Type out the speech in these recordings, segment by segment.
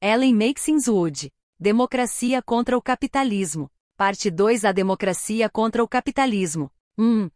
Ellen Maxine Wood. Democracia contra o capitalismo. Parte 2. A democracia contra o capitalismo. 1.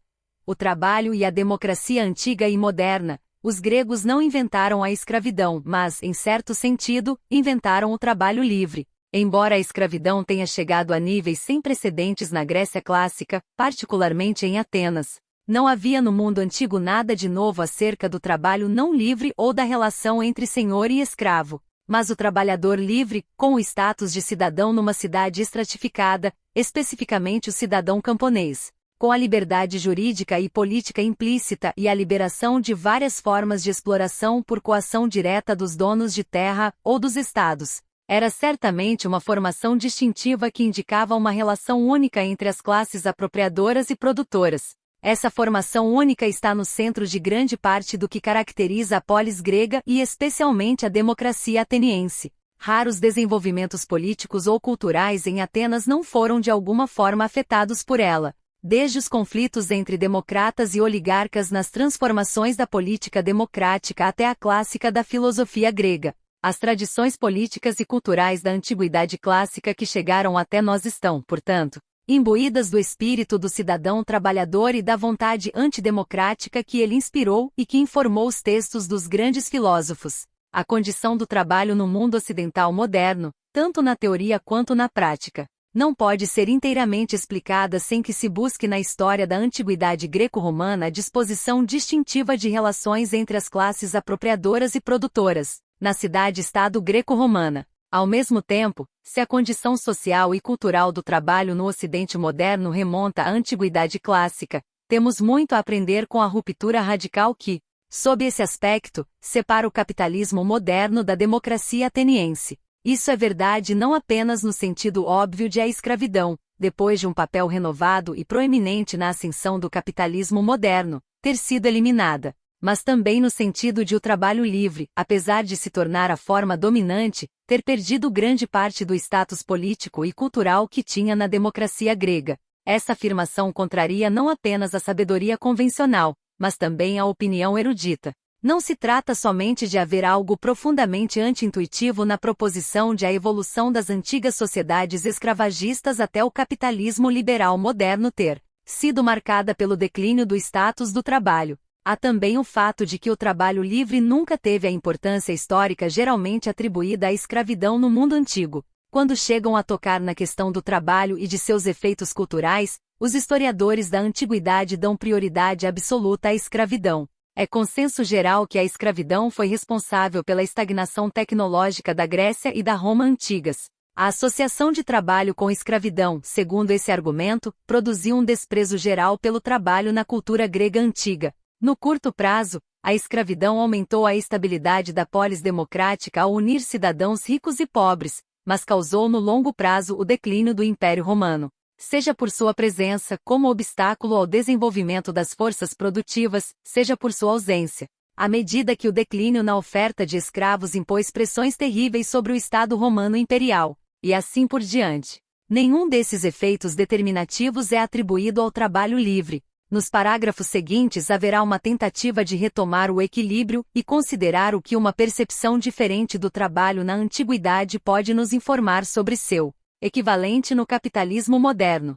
O trabalho e a democracia antiga e moderna. Os gregos não inventaram a escravidão, mas, em certo sentido, inventaram o trabalho livre. Embora a escravidão tenha chegado a níveis sem precedentes na Grécia clássica, particularmente em Atenas, não havia no mundo antigo nada de novo acerca do trabalho não livre ou da relação entre senhor e escravo. Mas o trabalhador livre, com o status de cidadão numa cidade estratificada, especificamente o cidadão camponês, com a liberdade jurídica e política implícita e a liberação de várias formas de exploração por coação direta dos donos de terra ou dos estados, era certamente uma formação distintiva que indicava uma relação única entre as classes apropriadoras e produtoras. Essa formação única está no centro de grande parte do que caracteriza a polis grega e especialmente a democracia ateniense. Raros desenvolvimentos políticos ou culturais em Atenas não foram de alguma forma afetados por ela. Desde os conflitos entre democratas e oligarcas nas transformações da política democrática até a clássica da filosofia grega. As tradições políticas e culturais da antiguidade clássica que chegaram até nós estão, portanto, imbuídas do espírito do cidadão trabalhador e da vontade antidemocrática que ele inspirou e que informou os textos dos grandes filósofos. A condição do trabalho no mundo ocidental moderno, tanto na teoria quanto na prática, não pode ser inteiramente explicada sem que se busque na história da antiguidade greco-romana a disposição distintiva de relações entre as classes apropriadoras e produtoras, na cidade-estado greco-romana. Ao mesmo tempo, se a condição social e cultural do trabalho no Ocidente moderno remonta à antiguidade clássica, temos muito a aprender com a ruptura radical que, sob esse aspecto, separa o capitalismo moderno da democracia ateniense. Isso é verdade não apenas no sentido óbvio de a escravidão, depois de um papel renovado e proeminente na ascensão do capitalismo moderno, ter sido eliminada, mas também no sentido de o trabalho livre, apesar de se tornar a forma dominante, ter perdido grande parte do status político e cultural que tinha na democracia grega. Essa afirmação contraria não apenas a sabedoria convencional, mas também a opinião erudita. Não se trata somente de haver algo profundamente anti-intuitivo na proposição de a evolução das antigas sociedades escravagistas até o capitalismo liberal moderno ter sido marcada pelo declínio do status do trabalho. Há também o fato de que o trabalho livre nunca teve a importância histórica geralmente atribuída à escravidão no mundo antigo. Quando chegam a tocar na questão do trabalho e de seus efeitos culturais, os historiadores da antiguidade dão prioridade absoluta à escravidão. É consenso geral que a escravidão foi responsável pela estagnação tecnológica da Grécia e da Roma antigas. A associação de trabalho com escravidão, segundo esse argumento, produziu um desprezo geral pelo trabalho na cultura grega antiga. No curto prazo, a escravidão aumentou a estabilidade da polis democrática ao unir cidadãos ricos e pobres, mas causou no longo prazo o declínio do Império Romano, seja por sua presença como obstáculo ao desenvolvimento das forças produtivas, seja por sua ausência, à medida que o declínio na oferta de escravos impôs pressões terríveis sobre o Estado romano imperial, e assim por diante. Nenhum desses efeitos determinativos é atribuído ao trabalho livre. Nos parágrafos seguintes haverá uma tentativa de retomar o equilíbrio e considerar o que uma percepção diferente do trabalho na antiguidade pode nos informar sobre seu equivalente no capitalismo moderno.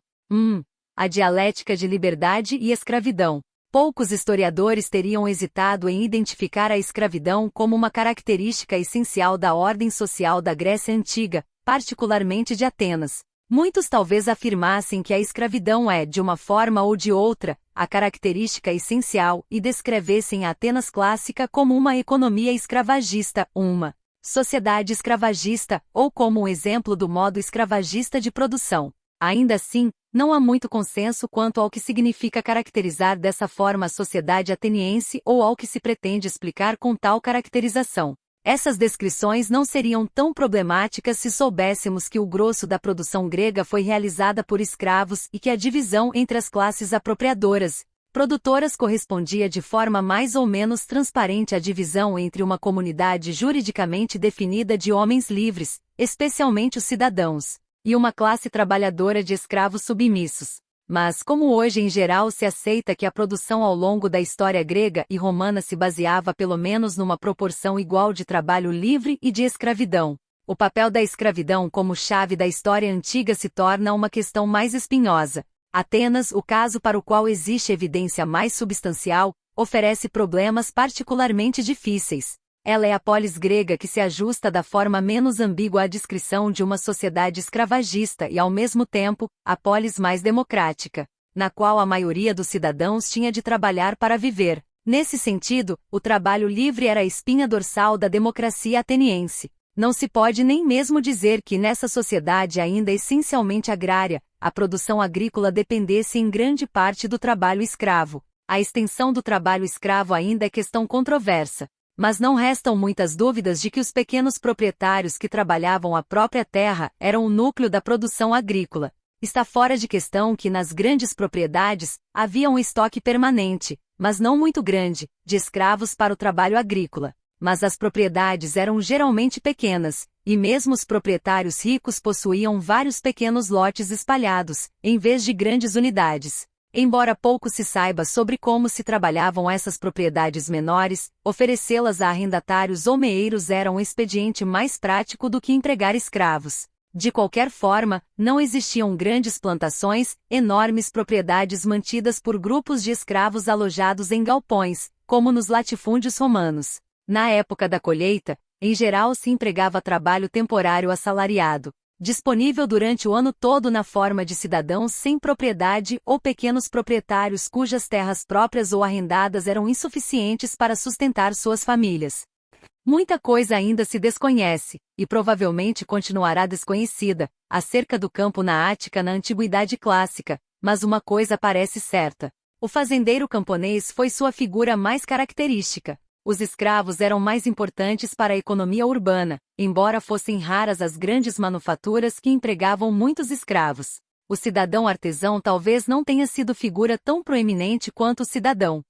A dialética de liberdade e escravidão. Poucos historiadores teriam hesitado em identificar a escravidão como uma característica essencial da ordem social da Grécia Antiga, particularmente de Atenas. Muitos talvez afirmassem que a escravidão é, de uma forma ou de outra, a característica essencial e descrevessem a Atenas clássica como uma economia escravagista, uma sociedade escravagista, ou como um exemplo do modo escravagista de produção. Ainda assim, não há muito consenso quanto ao que significa caracterizar dessa forma a sociedade ateniense ou ao que se pretende explicar com tal caracterização. Essas descrições não seriam tão problemáticas se soubéssemos que o grosso da produção grega foi realizada por escravos e que a divisão entre as classes apropriadoras, produtoras correspondia de forma mais ou menos transparente à divisão entre uma comunidade juridicamente definida de homens livres, especialmente os cidadãos, e uma classe trabalhadora de escravos submissos. Mas como hoje em geral se aceita que a produção ao longo da história grega e romana se baseava pelo menos numa proporção igual de trabalho livre e de escravidão, O papel da escravidão como chave da história antiga se torna uma questão mais espinhosa. Atenas, o caso para o qual existe evidência mais substancial, oferece problemas particularmente difíceis. Ela é a polis grega que se ajusta da forma menos ambígua à descrição de uma sociedade escravagista e, ao mesmo tempo, a polis mais democrática, na qual a maioria dos cidadãos tinha de trabalhar para viver. Nesse sentido, o trabalho livre era a espinha dorsal da democracia ateniense. Não se pode nem mesmo dizer que nessa sociedade ainda essencialmente agrária, a produção agrícola dependesse em grande parte do trabalho escravo. A extensão do trabalho escravo ainda é questão controversa. Mas não restam muitas dúvidas de que os pequenos proprietários que trabalhavam a própria terra eram o núcleo da produção agrícola. Está fora de questão que nas grandes propriedades havia um estoque permanente, mas não muito grande, de escravos para o trabalho agrícola. Mas as propriedades eram geralmente pequenas, e mesmo os proprietários ricos possuíam vários pequenos lotes espalhados, em vez de grandes unidades. Embora pouco se saiba sobre como se trabalhavam essas propriedades menores, oferecê-las a arrendatários ou meeiros era um expediente mais prático do que empregar escravos. De qualquer forma, não existiam grandes plantações, enormes propriedades mantidas por grupos de escravos alojados em galpões, como nos latifúndios romanos. Na época da colheita, em geral se empregava trabalho temporário assalariado, disponível durante o ano todo na forma de cidadãos sem propriedade ou pequenos proprietários cujas terras próprias ou arrendadas eram insuficientes para sustentar suas famílias. Muita coisa ainda se desconhece, e provavelmente continuará desconhecida, acerca do campo na Ática na Antiguidade Clássica, mas uma coisa parece certa. O fazendeiro camponês foi sua figura mais característica. Os escravos eram mais importantes para a economia urbana, embora fossem raras as grandes manufaturas que empregavam muitos escravos. O cidadão artesão talvez não tenha sido figura tão proeminente quanto o cidadão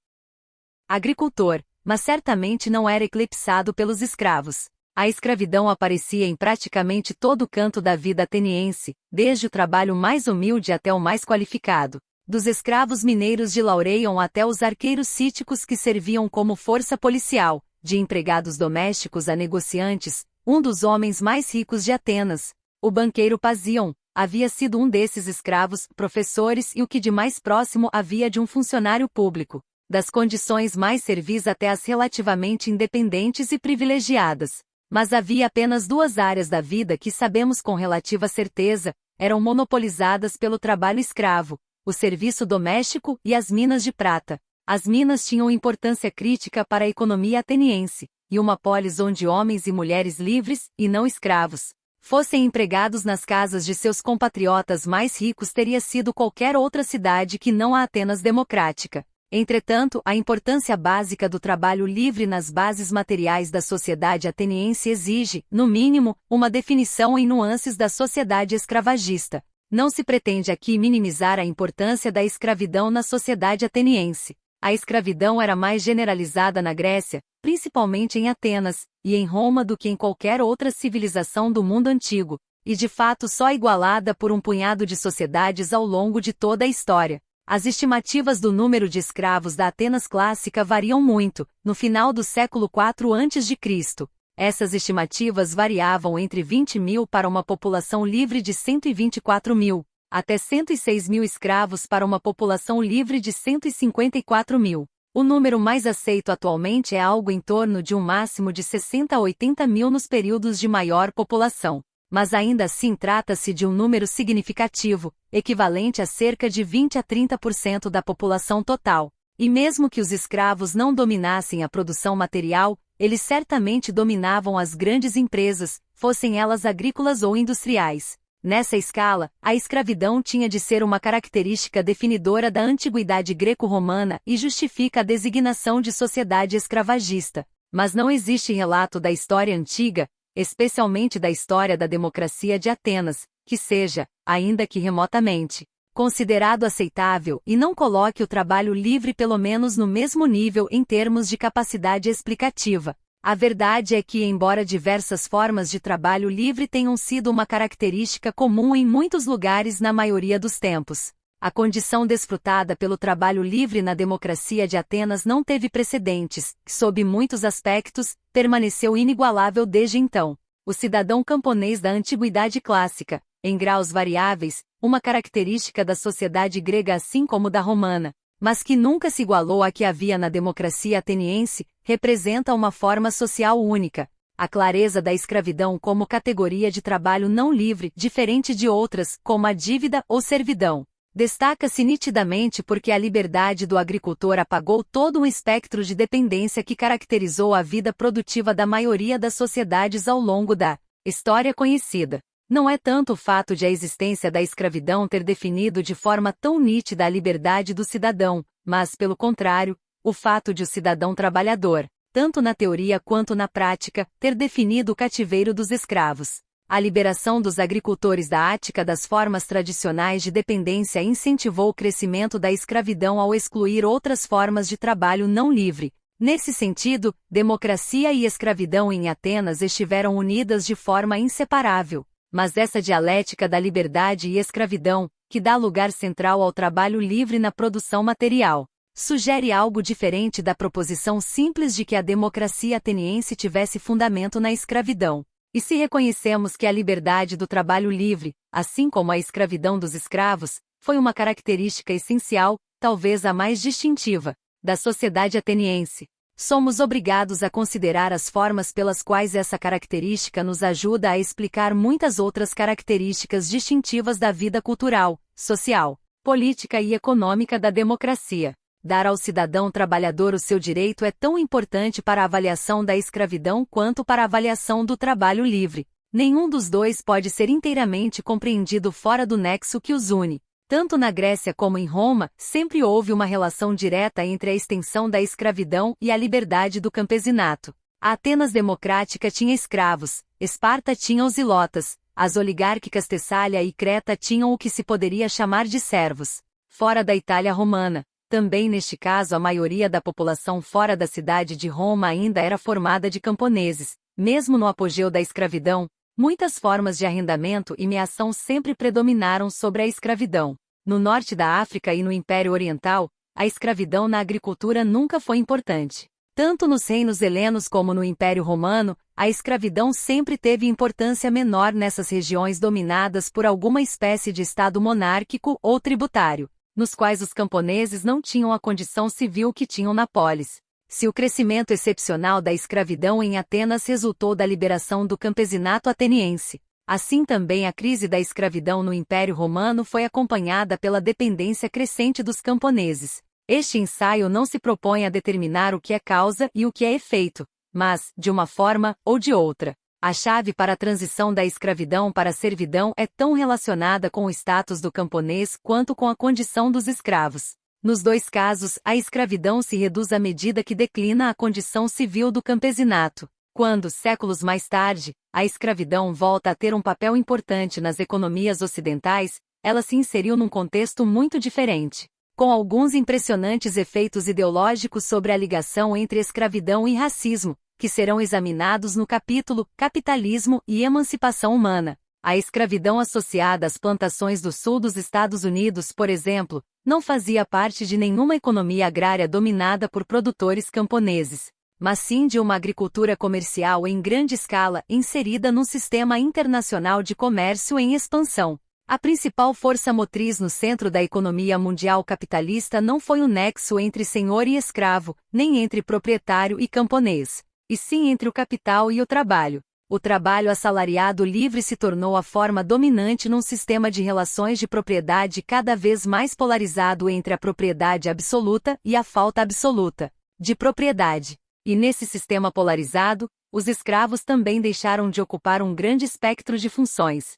agricultor, mas certamente não era eclipsado pelos escravos. A escravidão aparecia em praticamente todo canto da vida ateniense, desde o trabalho mais humilde até o mais qualificado. Dos escravos mineiros de Laureion até os arqueiros cíticos que serviam como força policial, de empregados domésticos a negociantes, um dos homens mais ricos de Atenas, o banqueiro Pasião, havia sido um desses escravos, professores e o que de mais próximo havia de um funcionário público, das condições mais servis até as relativamente independentes e privilegiadas. Mas havia apenas duas áreas da vida que sabemos com relativa certeza, eram monopolizadas pelo trabalho escravo: o serviço doméstico e as minas de prata. As minas tinham importância crítica para a economia ateniense, e uma polis onde homens e mulheres livres, e não escravos, fossem empregados nas casas de seus compatriotas mais ricos teria sido qualquer outra cidade que não a Atenas democrática. Entretanto, a importância básica do trabalho livre nas bases materiais da sociedade ateniense exige, no mínimo, uma definição em nuances da sociedade escravagista. Não se pretende aqui minimizar a importância da escravidão na sociedade ateniense. A escravidão era mais generalizada na Grécia, principalmente em Atenas, e em Roma do que em qualquer outra civilização do mundo antigo, e de fato só igualada por um punhado de sociedades ao longo de toda a história. As estimativas do número de escravos da Atenas clássica variam muito. No final do século IV a.C., essas estimativas variavam entre 20.000 para uma população livre de 124.000, até 106.000 escravos para uma população livre de 154.000. O número mais aceito atualmente é algo em torno de um máximo de 60 a 80.000 nos períodos de maior população. Mas ainda assim trata-se de um número significativo, equivalente a cerca de 20 a 30% da população total. E mesmo que os escravos não dominassem a produção material, eles certamente dominavam as grandes empresas, fossem elas agrícolas ou industriais. Nessa escala, a escravidão tinha de ser uma característica definidora da antiguidade greco-romana e justifica a designação de sociedade escravagista. Mas não existe relato da história antiga, especialmente da história da democracia de Atenas, que seja, ainda que remotamente, considerado aceitável e não coloque o trabalho livre pelo menos no mesmo nível em termos de capacidade explicativa. A verdade é que, embora diversas formas de trabalho livre tenham sido uma característica comum em muitos lugares na maioria dos tempos, a condição desfrutada pelo trabalho livre na democracia de Atenas não teve precedentes, sob muitos aspectos, permaneceu inigualável desde então. O cidadão camponês da antiguidade clássica, em graus variáveis, uma característica da sociedade grega assim como da romana, mas que nunca se igualou à que havia na democracia ateniense, representa uma forma social única, a clareza da escravidão como categoria de trabalho não livre, diferente de outras, como a dívida ou servidão. Destaca-se nitidamente porque a liberdade do agricultor apagou todo um espectro de dependência que caracterizou a vida produtiva da maioria das sociedades ao longo da história conhecida. Não é tanto o fato de a existência da escravidão ter definido de forma tão nítida a liberdade do cidadão, mas, pelo contrário, o fato de o cidadão trabalhador, tanto na teoria quanto na prática, ter definido o cativeiro dos escravos. A liberação dos agricultores da Ática das formas tradicionais de dependência incentivou o crescimento da escravidão ao excluir outras formas de trabalho não livre. Nesse sentido, democracia e escravidão em Atenas estiveram unidas de forma inseparável. Mas essa dialética da liberdade e escravidão, que dá lugar central ao trabalho livre na produção material, sugere algo diferente da proposição simples de que a democracia ateniense tivesse fundamento na escravidão. E se reconhecemos que a liberdade do trabalho livre, assim como a escravidão dos escravos, foi uma característica essencial, talvez a mais distintiva, da sociedade ateniense, somos obrigados a considerar as formas pelas quais essa característica nos ajuda a explicar muitas outras características distintivas da vida cultural, social, política e econômica da democracia. Dar ao cidadão trabalhador o seu direito é tão importante para a avaliação da escravidão quanto para a avaliação do trabalho livre. Nenhum dos dois pode ser inteiramente compreendido fora do nexo que os une. Tanto na Grécia como em Roma, sempre houve uma relação direta entre a extensão da escravidão e a liberdade do campesinato. A Atenas democrática tinha escravos, Esparta tinha os ilotas, as oligárquicas Tessália e Creta tinham o que se poderia chamar de servos. Fora da Itália romana, também neste caso a maioria da população fora da cidade de Roma ainda era formada de camponeses. Mesmo no apogeu da escravidão, muitas formas de arrendamento e meação sempre predominaram sobre a escravidão. No norte da África e no Império Oriental, a escravidão na agricultura nunca foi importante. Tanto nos reinos helenos como no Império Romano, a escravidão sempre teve importância menor nessas regiões dominadas por alguma espécie de estado monárquico ou tributário, nos quais os camponeses não tinham a condição civil que tinham na polis. Se o crescimento excepcional da escravidão em Atenas resultou da liberação do campesinato ateniense, assim também a crise da escravidão no Império Romano foi acompanhada pela dependência crescente dos camponeses. Este ensaio não se propõe a determinar o que é causa e o que é efeito, mas, de uma forma ou de outra, a chave para a transição da escravidão para a servidão é tão relacionada com o status do camponês quanto com a condição dos escravos. Nos dois casos, a escravidão se reduz à medida que declina a condição civil do campesinato. Quando, séculos mais tarde, a escravidão volta a ter um papel importante nas economias ocidentais, ela se inseriu num contexto muito diferente, com alguns impressionantes efeitos ideológicos sobre a ligação entre escravidão e racismo, que serão examinados no capítulo Capitalismo e Emancipação Humana. A escravidão associada às plantações do sul dos Estados Unidos, por exemplo, não fazia parte de nenhuma economia agrária dominada por produtores camponeses, mas sim de uma agricultura comercial em grande escala inserida num sistema internacional de comércio em expansão. A principal força motriz no centro da economia mundial capitalista não foi o nexo entre senhor e escravo, nem entre proprietário e camponês, e sim entre o capital e o trabalho. O trabalho assalariado livre se tornou a forma dominante num sistema de relações de propriedade cada vez mais polarizado entre a propriedade absoluta e a falta absoluta de propriedade. E nesse sistema polarizado, os escravos também deixaram de ocupar um grande espectro de funções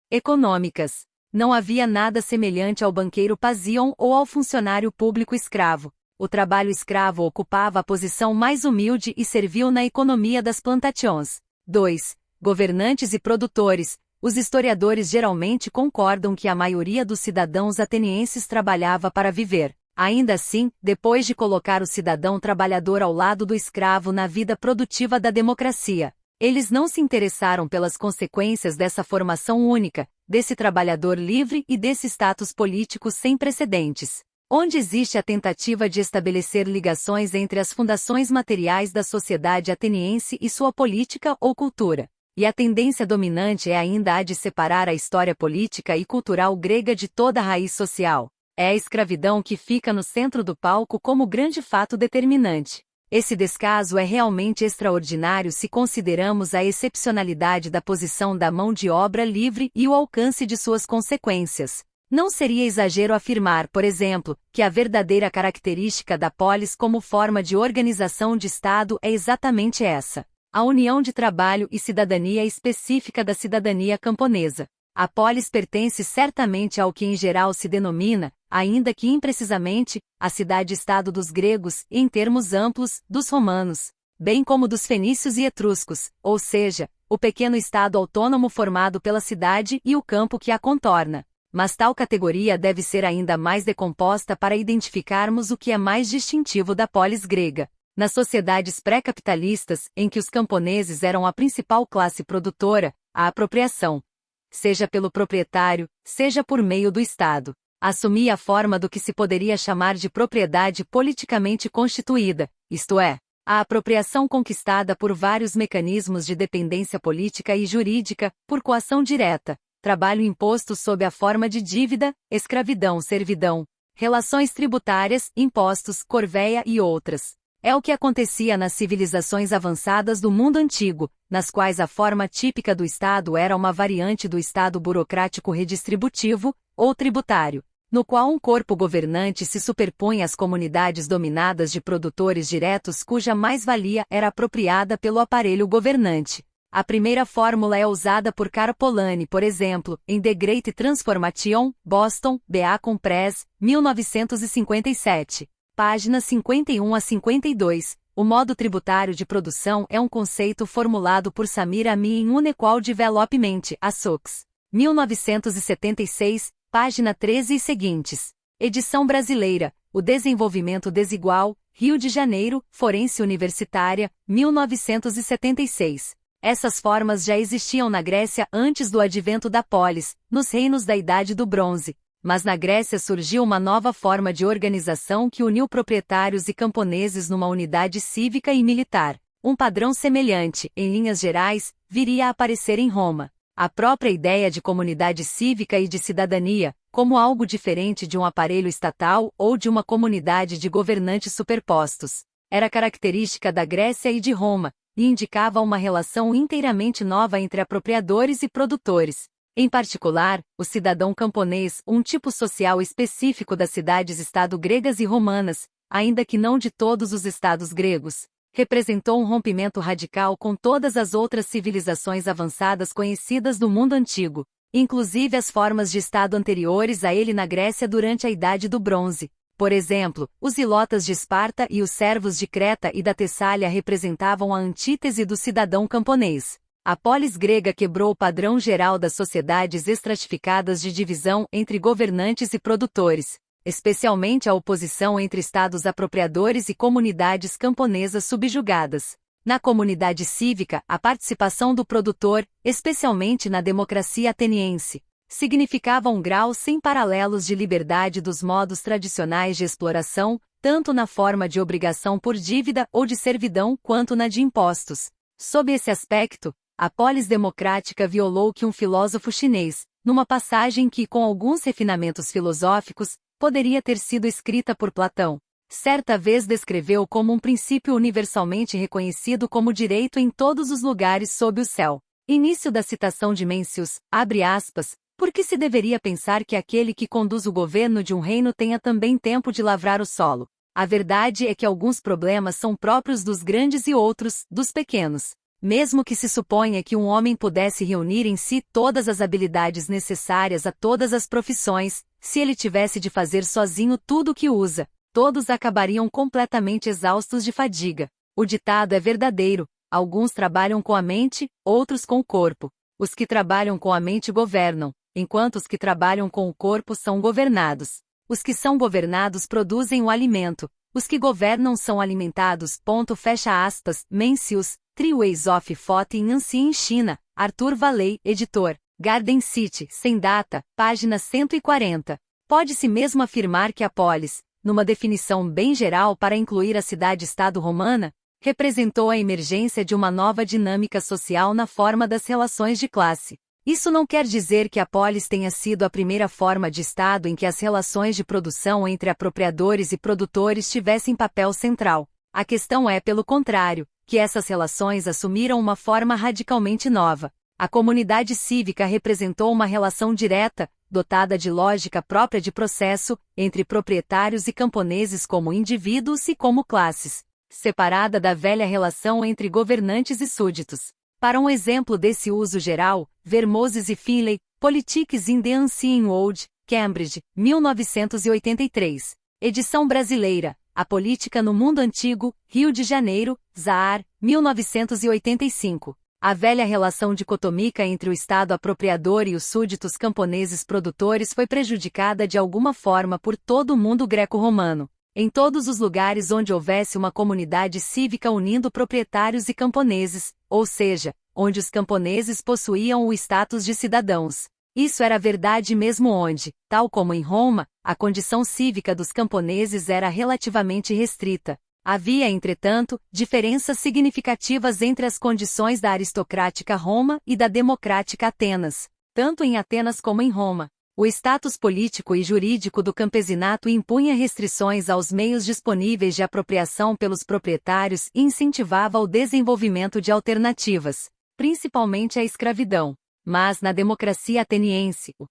econômicas. Não havia nada semelhante ao banqueiro Pasion ou ao funcionário público escravo. O trabalho escravo ocupava a posição mais humilde e serviu na economia das plantations. 2. Governantes e produtores. Os historiadores geralmente concordam que a maioria dos cidadãos atenienses trabalhava para viver. Ainda assim, depois de colocar o cidadão trabalhador ao lado do escravo na vida produtiva da democracia, eles não se interessaram pelas consequências dessa formação única, desse trabalhador livre e desse status político sem precedentes, onde existe a tentativa de estabelecer ligações entre as fundações materiais da sociedade ateniense e sua política ou cultura. E a tendência dominante é ainda a de separar a história política e cultural grega de toda a raiz social. É a escravidão que fica no centro do palco como grande fato determinante. Esse descaso é realmente extraordinário se consideramos a excepcionalidade da posição da mão de obra livre e o alcance de suas consequências. Não seria exagero afirmar, por exemplo, que a verdadeira característica da polis como forma de organização de Estado é exatamente essa: a união de trabalho e cidadania específica da cidadania camponesa. A polis pertence certamente ao que em geral se denomina, ainda que imprecisamente, a cidade-estado dos gregos e, em termos amplos, dos romanos, bem como dos fenícios e etruscos, ou seja, o pequeno estado autônomo formado pela cidade e o campo que a contorna. Mas tal categoria deve ser ainda mais decomposta para identificarmos o que é mais distintivo da polis grega. Nas sociedades pré-capitalistas, em que os camponeses eram a principal classe produtora, a apropriação, seja pelo proprietário, seja por meio do Estado, assumia a forma do que se poderia chamar de propriedade politicamente constituída, isto é, a apropriação conquistada por vários mecanismos de dependência política e jurídica, por coação direta, trabalho imposto sob a forma de dívida, escravidão, servidão, relações tributárias, impostos, corvéia e outras. É o que acontecia nas civilizações avançadas do mundo antigo, nas quais a forma típica do Estado era uma variante do Estado burocrático redistributivo, ou tributário, no qual um corpo governante se superpunha às comunidades dominadas de produtores diretos cuja mais-valia era apropriada pelo aparelho governante. A primeira fórmula é usada por Carpolani, por exemplo, em The Great Transformation, Boston, Beacon Press, 1957. Páginas 51 a 52. O modo tributário de produção é um conceito formulado por Samir Ami em Unequal Development, Assocs. 1976, página 13 e seguintes. Edição brasileira, O Desenvolvimento Desigual, Rio de Janeiro, Forense Universitária, 1976. Essas formas já existiam na Grécia antes do advento da polis, nos reinos da Idade do Bronze. Mas na Grécia surgiu uma nova forma de organização que uniu proprietários e camponeses numa unidade cívica e militar. Um padrão semelhante, em linhas gerais, viria a aparecer em Roma. A própria ideia de comunidade cívica e de cidadania, como algo diferente de um aparelho estatal ou de uma comunidade de governantes superpostos, era característica da Grécia e de Roma, e indicava uma relação inteiramente nova entre apropriadores e produtores. Em particular, o cidadão camponês, um tipo social específico das cidades-estado gregas e romanas, ainda que não de todos os estados gregos, representou um rompimento radical com todas as outras civilizações avançadas conhecidas do mundo antigo, inclusive as formas de estado anteriores a ele na Grécia durante a Idade do Bronze. Por exemplo, os ilotas de Esparta e os servos de Creta e da Tessália representavam a antítese do cidadão camponês. A polis grega quebrou o padrão geral das sociedades estratificadas de divisão entre governantes e produtores, especialmente a oposição entre estados apropriadores e comunidades camponesas subjugadas. Na comunidade cívica, a participação do produtor, especialmente na democracia ateniense, significava um grau sem paralelos de liberdade dos modos tradicionais de exploração, tanto na forma de obrigação por dívida ou de servidão quanto na de impostos. Sob esse aspecto, a polis democrática violou que um filósofo chinês, numa passagem que, com alguns refinamentos filosóficos, poderia ter sido escrita por Platão, certa vez descreveu como um princípio universalmente reconhecido como direito em todos os lugares sob o céu. Início da citação de Mencius, abre aspas, porque se deveria pensar que aquele que conduz o governo de um reino tenha também tempo de lavrar o solo. A verdade é que alguns problemas são próprios dos grandes e outros, dos pequenos. Mesmo que se suponha que um homem pudesse reunir em si todas as habilidades necessárias a todas as profissões, se ele tivesse de fazer sozinho tudo o que usa, todos acabariam completamente exaustos de fadiga. O ditado é verdadeiro: alguns trabalham com a mente, outros com o corpo. Os que trabalham com a mente governam, enquanto os que trabalham com o corpo são governados. Os que são governados produzem o alimento, os que governam são alimentados. Fecha aspas. Mencius, Three Ways of Thought in Ancient China, Arthur Valley, editor, Garden City, sem data, página 140. Pode-se mesmo afirmar que a polis, numa definição bem geral para incluir a cidade-estado romana, representou a emergência de uma nova dinâmica social na forma das relações de classe. Isso não quer dizer que a polis tenha sido a primeira forma de Estado em que as relações de produção entre apropriadores e produtores tivessem papel central. A questão é, pelo contrário, que essas relações assumiram uma forma radicalmente nova. A comunidade cívica representou uma relação direta, dotada de lógica própria de processo, entre proprietários e camponeses como indivíduos e como classes, separada da velha relação entre governantes e súditos. Para um exemplo desse uso geral, ver Moses e Finlay, Politics in the Ancient World, Cambridge, 1983. Edição brasileira, A Política no Mundo Antigo, Rio de Janeiro, Zahar, 1985. A velha relação dicotômica entre o Estado apropriador e os súditos camponeses produtores foi prejudicada de alguma forma por todo o mundo greco-romano. Em todos os lugares onde houvesse uma comunidade cívica unindo proprietários e camponeses, ou seja, onde os camponeses possuíam o status de cidadãos. Isso era verdade mesmo onde, tal como em Roma, a condição cívica dos camponeses era relativamente restrita. Havia, entretanto, diferenças significativas entre as condições da aristocrática Roma e da democrática Atenas, tanto em Atenas como em Roma. O status político e jurídico do campesinato impunha restrições aos meios disponíveis de apropriação pelos proprietários e incentivava o desenvolvimento de alternativas, principalmente a escravidão. Mas na democracia ateniense, o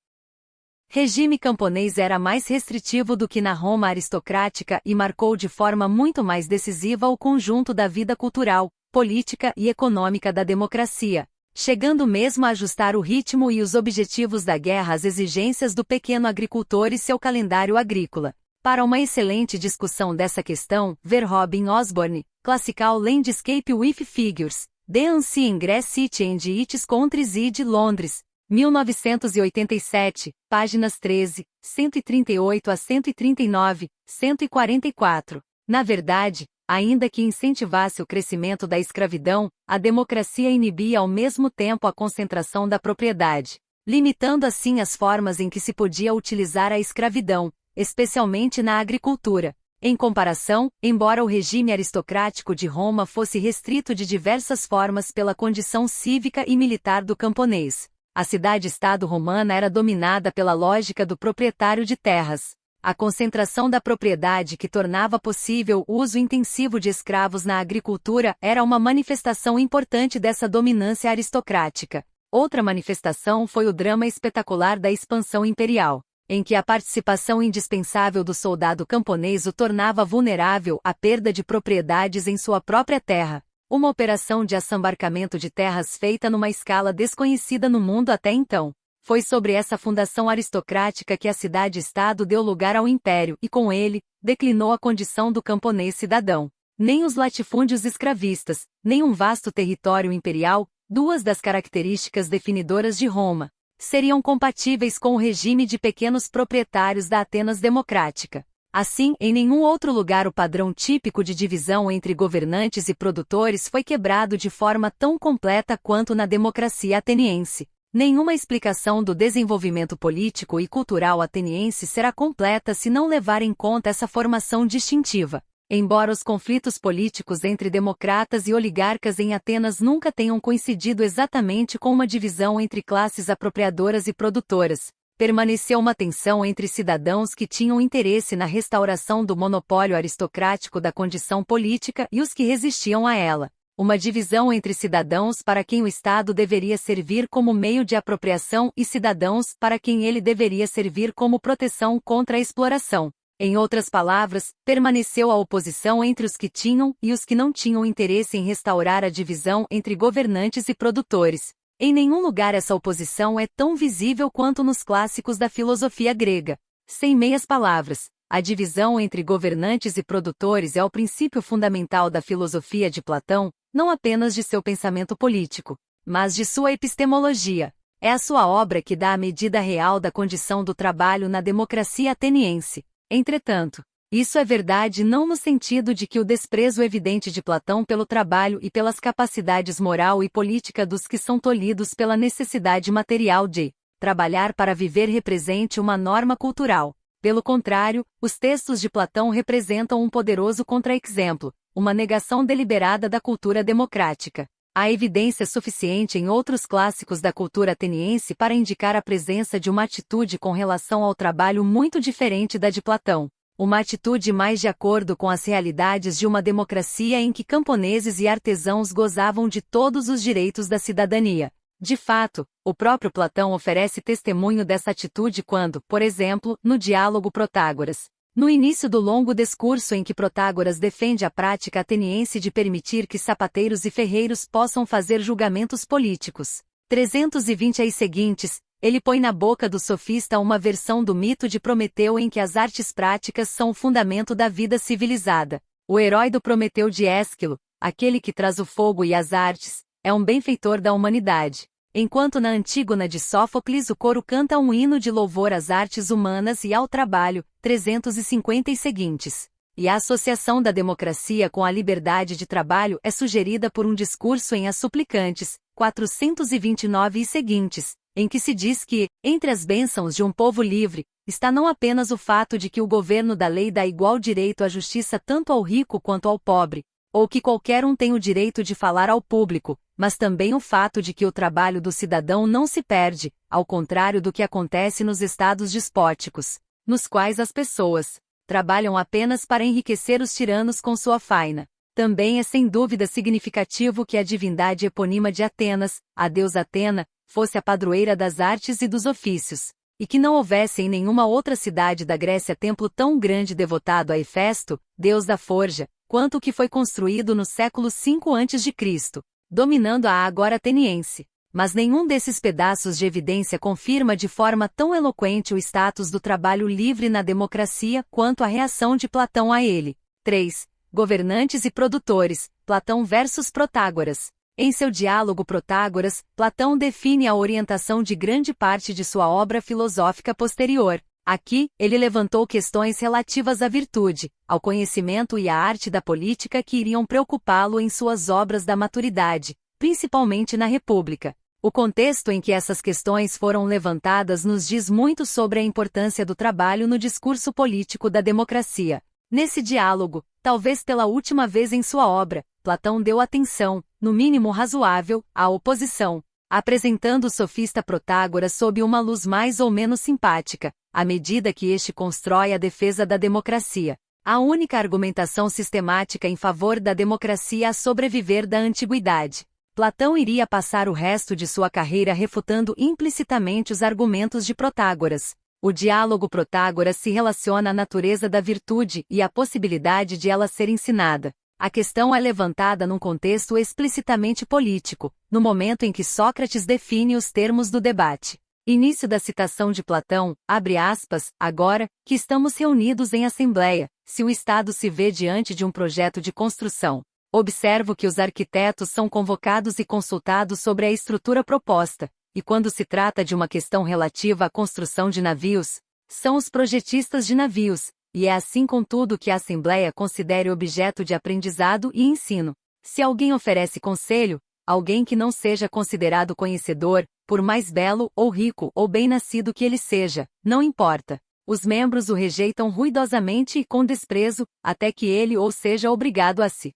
regime camponês era mais restritivo do que na Roma aristocrática e marcou de forma muito mais decisiva o conjunto da vida cultural, política e econômica da democracia, chegando mesmo a ajustar o ritmo e os objetivos da guerra às exigências do pequeno agricultor e seu calendário agrícola. Para uma excelente discussão dessa questão, ver Robin Osborne, Classical Landscape with Figures, The Ancient Greek City and its Countryside, Londres, 1987, páginas 13, 138 a 139, 144. Na verdade, ainda que incentivasse o crescimento da escravidão, a democracia inibia ao mesmo tempo a concentração da propriedade, limitando assim as formas em que se podia utilizar a escravidão, especialmente na agricultura. Em comparação, embora o regime aristocrático de Roma fosse restrito de diversas formas pela condição cívica e militar do camponês, a cidade-estado romana era dominada pela lógica do proprietário de terras. A concentração da propriedade que tornava possível o uso intensivo de escravos na agricultura era uma manifestação importante dessa dominância aristocrática. Outra manifestação foi o drama espetacular da expansão imperial, em que a participação indispensável do soldado camponês o tornava vulnerável à perda de propriedades em sua própria terra. Uma operação de assambarcamento de terras feita numa escala desconhecida no mundo até então. Foi sobre essa fundação aristocrática que a cidade-estado deu lugar ao império e, com ele, declinou a condição do camponês cidadão. Nem os latifúndios escravistas, nem um vasto território imperial, duas das características definidoras de Roma, seriam compatíveis com o regime de pequenos proprietários da Atenas democrática. Assim, em nenhum outro lugar o padrão típico de divisão entre governantes e produtores foi quebrado de forma tão completa quanto na democracia ateniense. Nenhuma explicação do desenvolvimento político e cultural ateniense será completa se não levar em conta essa formação distintiva. Embora os conflitos políticos entre democratas e oligarcas em Atenas nunca tenham coincidido exatamente com uma divisão entre classes apropriadoras e produtoras, permaneceu uma tensão entre cidadãos que tinham interesse na restauração do monopólio aristocrático da condição política e os que resistiam a ela. Uma divisão entre cidadãos para quem o Estado deveria servir como meio de apropriação e cidadãos para quem ele deveria servir como proteção contra a exploração. Em outras palavras, permaneceu a oposição entre os que tinham e os que não tinham interesse em restaurar a divisão entre governantes e produtores. Em nenhum lugar essa oposição é tão visível quanto nos clássicos da filosofia grega. Sem meias palavras, a divisão entre governantes e produtores é o princípio fundamental da filosofia de Platão, não apenas de seu pensamento político, mas de sua epistemologia. É a sua obra que dá a medida real da condição do trabalho na democracia ateniense. Entretanto, isso é verdade não no sentido de que o desprezo evidente de Platão pelo trabalho e pelas capacidades moral e política dos que são tolhidos pela necessidade material de trabalhar para viver represente uma norma cultural. Pelo contrário, os textos de Platão representam um poderoso contra-exemplo, uma negação deliberada da cultura democrática. Há evidência suficiente em outros clássicos da cultura ateniense para indicar a presença de uma atitude com relação ao trabalho muito diferente da de Platão. Uma atitude mais de acordo com as realidades de uma democracia em que camponeses e artesãos gozavam de todos os direitos da cidadania. De fato, o próprio Platão oferece testemunho dessa atitude quando, por exemplo, no diálogo Protágoras, no início do longo discurso em que Protágoras defende a prática ateniense de permitir que sapateiros e ferreiros possam fazer julgamentos políticos. 320 e seguintes, ele põe na boca do sofista uma versão do mito de Prometeu em que as artes práticas são o fundamento da vida civilizada. O herói do Prometeu de Ésquilo, aquele que traz o fogo e as artes, é um benfeitor da humanidade. Enquanto na Antígona de Sófocles o coro canta um hino de louvor às artes humanas e ao trabalho, 350 e seguintes. E a associação da democracia com a liberdade de trabalho é sugerida por um discurso em As Suplicantes, 429 e seguintes, em que se diz que, entre as bênçãos de um povo livre, está não apenas o fato de que o governo da lei dá igual direito à justiça tanto ao rico quanto ao pobre, ou que qualquer um tem o direito de falar ao público, mas também o fato de que o trabalho do cidadão não se perde, ao contrário do que acontece nos estados despóticos, nos quais as pessoas trabalham apenas para enriquecer os tiranos com sua faina. Também é sem dúvida significativo que a divindade epônima de Atenas, a deusa Atena, fosse a padroeira das artes e dos ofícios, e que não houvesse em nenhuma outra cidade da Grécia templo tão grande devotado a Hefesto, deus da forja, quanto o que foi construído no século V a.C., dominando a agora ateniense. Mas nenhum desses pedaços de evidência confirma de forma tão eloquente o status do trabalho livre na democracia quanto a reação de Platão a ele. 3. Governantes e produtores, Platão versus Protágoras. Em seu diálogo Protágoras, Platão define a orientação de grande parte de sua obra filosófica posterior. Aqui, ele levantou questões relativas à virtude, ao conhecimento e à arte da política que iriam preocupá-lo em suas obras da maturidade, principalmente na República. O contexto em que essas questões foram levantadas nos diz muito sobre a importância do trabalho no discurso político da democracia. Nesse diálogo, talvez pela última vez em sua obra, Platão deu atenção, no mínimo razoável, à oposição, apresentando o sofista Protágoras sob uma luz mais ou menos simpática, à medida que este constrói a defesa da democracia. A única argumentação sistemática em favor da democracia a sobreviver da antiguidade. Platão iria passar o resto de sua carreira refutando implicitamente os argumentos de Protágoras. O diálogo Protágoras se relaciona à natureza da virtude e à possibilidade de ela ser ensinada. A questão é levantada num contexto explicitamente político, no momento em que Sócrates define os termos do debate. Início da citação de Platão, abre aspas, agora, que estamos reunidos em assembleia, se o Estado se vê diante de um projeto de construção. Observo que os arquitetos são convocados e consultados sobre a estrutura proposta, e quando se trata de uma questão relativa à construção de navios, são os projetistas de navios, e é assim contudo que a Assembleia considere objeto de aprendizado e ensino. Se alguém oferece conselho, alguém que não seja considerado conhecedor, por mais belo ou rico ou bem-nascido que ele seja, não importa. Os membros o rejeitam ruidosamente e com desprezo, até que ele ou seja obrigado a se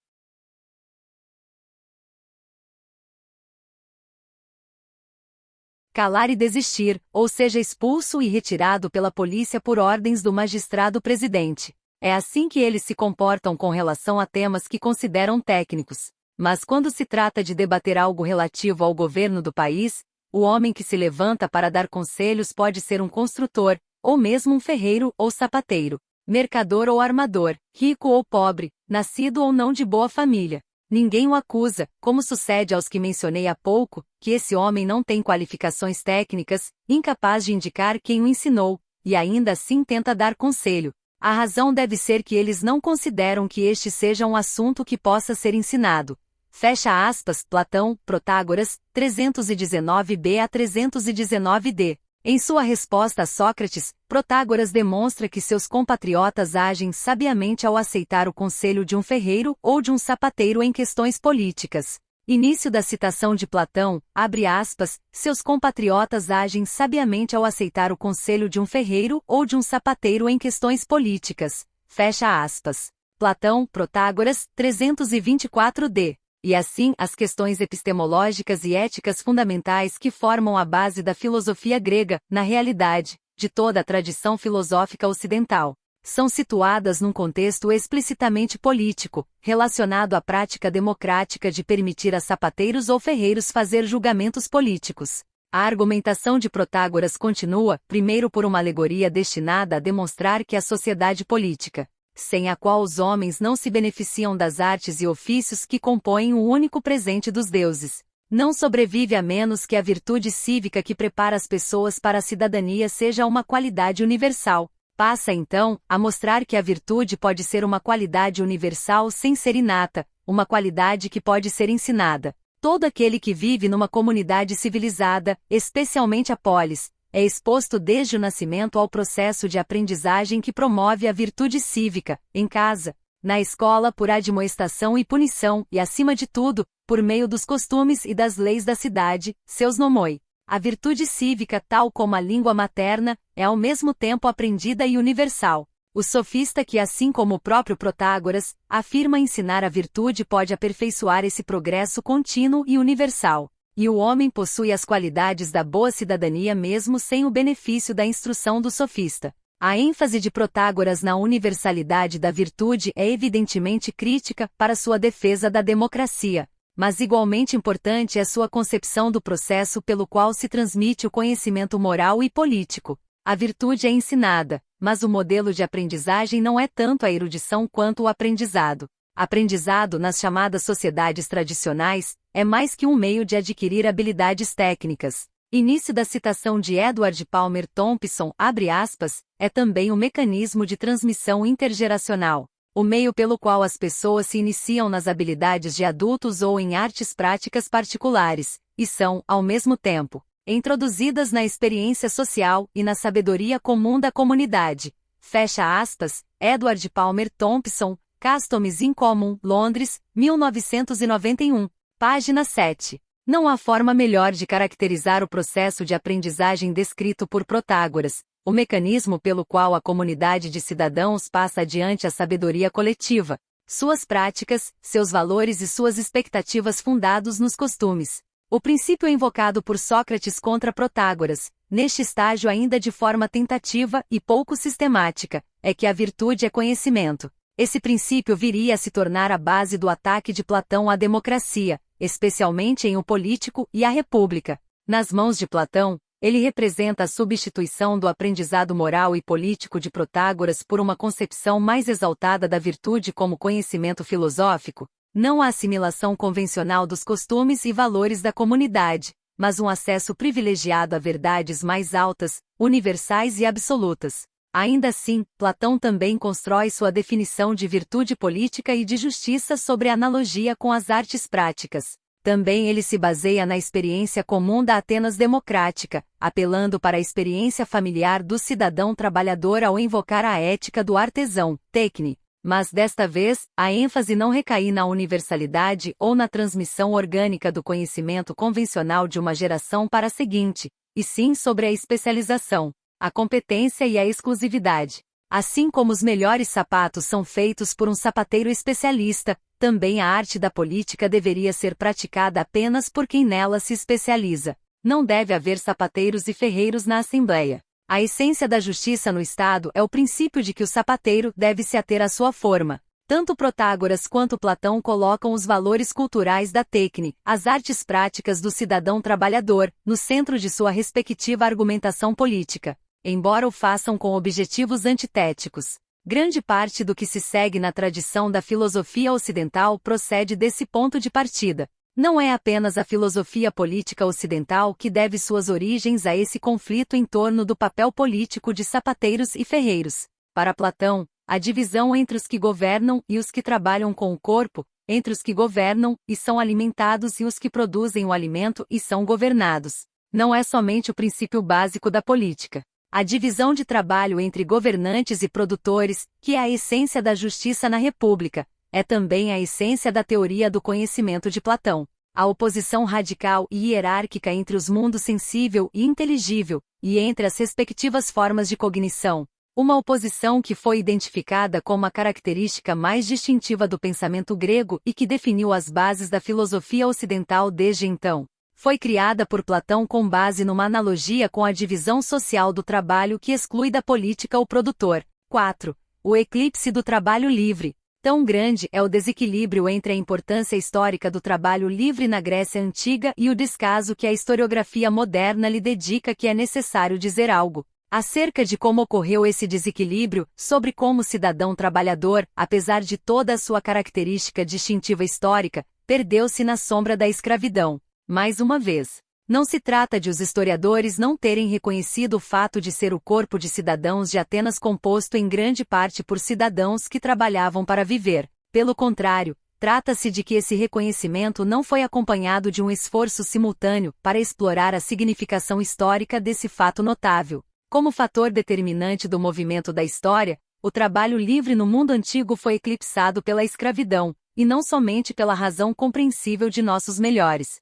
calar e desistir, ou seja expulso e retirado pela polícia por ordens do magistrado presidente. É assim que eles se comportam com relação a temas que consideram técnicos. Mas quando se trata de debater algo relativo ao governo do país, o homem que se levanta para dar conselhos pode ser um construtor, ou mesmo um ferreiro ou sapateiro, mercador ou armador, rico ou pobre, nascido ou não de boa família. Ninguém o acusa, como sucede aos que mencionei há pouco, que esse homem não tem qualificações técnicas, incapaz de indicar quem o ensinou, e ainda assim tenta dar conselho. A razão deve ser que eles não consideram que este seja um assunto que possa ser ensinado. Fecha aspas, Platão, Protágoras, 319b a 319d. Em sua resposta a Sócrates, Protágoras demonstra que seus compatriotas agem sabiamente ao aceitar o conselho de um ferreiro ou de um sapateiro em questões políticas. Início da citação de Platão, abre aspas, seus compatriotas agem sabiamente ao aceitar o conselho de um ferreiro ou de um sapateiro em questões políticas. Fecha aspas. Platão, Protágoras, 324d. E assim, as questões epistemológicas e éticas fundamentais que formam a base da filosofia grega, na realidade, de toda a tradição filosófica ocidental, são situadas num contexto explicitamente político, relacionado à prática democrática de permitir a sapateiros ou ferreiros fazer julgamentos políticos. A argumentação de Protágoras continua, primeiro por uma alegoria destinada a demonstrar que a sociedade política, sem a qual os homens não se beneficiam das artes e ofícios que compõem o único presente dos deuses, não sobrevive a menos que a virtude cívica que prepara as pessoas para a cidadania seja uma qualidade universal. Passa então a mostrar que a virtude pode ser uma qualidade universal sem ser inata, uma qualidade que pode ser ensinada. Todo aquele que vive numa comunidade civilizada, especialmente a polis, é exposto desde o nascimento ao processo de aprendizagem que promove a virtude cívica, em casa, na escola por admoestação e punição, e acima de tudo, por meio dos costumes e das leis da cidade, seus nomoi. A virtude cívica, tal como a língua materna, é ao mesmo tempo aprendida e universal. O sofista que, assim como o próprio Protágoras, afirma ensinar a virtude pode aperfeiçoar esse progresso contínuo e universal. E o homem possui as qualidades da boa cidadania mesmo sem o benefício da instrução do sofista. A ênfase de Protágoras na universalidade da virtude é evidentemente crítica para sua defesa da democracia, mas igualmente importante é sua concepção do processo pelo qual se transmite o conhecimento moral e político. A virtude é ensinada, mas o modelo de aprendizagem não é tanto a erudição quanto o aprendizado. Aprendizado nas chamadas sociedades tradicionais é mais que um meio de adquirir habilidades técnicas. Início da citação de Edward Palmer Thompson, abre aspas, é também um mecanismo de transmissão intergeracional, o meio pelo qual as pessoas se iniciam nas habilidades de adultos ou em artes práticas particulares, e são, ao mesmo tempo, introduzidas na experiência social e na sabedoria comum da comunidade. Fecha aspas, Edward Palmer Thompson, Customs in Common, Londres, 1991. Página 7. Não há forma melhor de caracterizar o processo de aprendizagem descrito por Protágoras, o mecanismo pelo qual a comunidade de cidadãos passa adiante a sabedoria coletiva, suas práticas, seus valores e suas expectativas fundados nos costumes. O princípio invocado por Sócrates contra Protágoras, neste estágio ainda de forma tentativa e pouco sistemática, é que a virtude é conhecimento. Esse princípio viria a se tornar a base do ataque de Platão à democracia, especialmente em O Político e a República. Nas mãos de Platão, ele representa a substituição do aprendizado moral e político de Protágoras por uma concepção mais exaltada da virtude como conhecimento filosófico, não a assimilação convencional dos costumes e valores da comunidade, mas um acesso privilegiado a verdades mais altas, universais e absolutas. Ainda assim, Platão também constrói sua definição de virtude política e de justiça sobre analogia com as artes práticas. Também ele se baseia na experiência comum da Atenas democrática, apelando para a experiência familiar do cidadão trabalhador ao invocar a ética do artesão, técnico. Mas desta vez, a ênfase não recai na universalidade ou na transmissão orgânica do conhecimento convencional de uma geração para a seguinte, e sim sobre a especialização, a competência e a exclusividade. Assim como os melhores sapatos são feitos por um sapateiro especialista, também a arte da política deveria ser praticada apenas por quem nela se especializa. Não deve haver sapateiros e ferreiros na Assembleia. A essência da justiça no Estado é o princípio de que o sapateiro deve se ater à sua forma. Tanto Protágoras quanto Platão colocam os valores culturais da técnica, as artes práticas do cidadão trabalhador, no centro de sua respectiva argumentação política, embora o façam com objetivos antitéticos. Grande parte do que se segue na tradição da filosofia ocidental procede desse ponto de partida. Não é apenas a filosofia política ocidental que deve suas origens a esse conflito em torno do papel político de sapateiros e ferreiros. Para Platão, a divisão entre os que governam e os que trabalham com o corpo, entre os que governam e são alimentados e os que produzem o alimento e são governados, não é somente o princípio básico da política. A divisão de trabalho entre governantes e produtores, que é a essência da justiça na República, é também a essência da teoria do conhecimento de Platão. A oposição radical e hierárquica entre os mundos sensível e inteligível, e entre as respectivas formas de cognição, Uma oposição que foi identificada como a característica mais distintiva do pensamento grego e que definiu as bases da filosofia ocidental desde então. Foi criada por Platão com base numa analogia com a divisão social do trabalho que exclui da política o produtor. 4. O eclipse do trabalho livre. Tão grande é o desequilíbrio entre a importância histórica do trabalho livre na Grécia Antiga e o descaso que a historiografia moderna lhe dedica que é necessário dizer algo acerca de como ocorreu esse desequilíbrio, sobre como o cidadão trabalhador, apesar de toda a sua característica distintiva histórica, perdeu-se na sombra da escravidão. Mais uma vez, não se trata de os historiadores não terem reconhecido o fato de ser o corpo de cidadãos de Atenas composto em grande parte por cidadãos que trabalhavam para viver. Pelo contrário, trata-se de que esse reconhecimento não foi acompanhado de um esforço simultâneo para explorar a significação histórica desse fato notável. Como fator determinante do movimento da história, o trabalho livre no mundo antigo foi eclipsado pela escravidão, e não somente pela razão compreensível de nossos melhores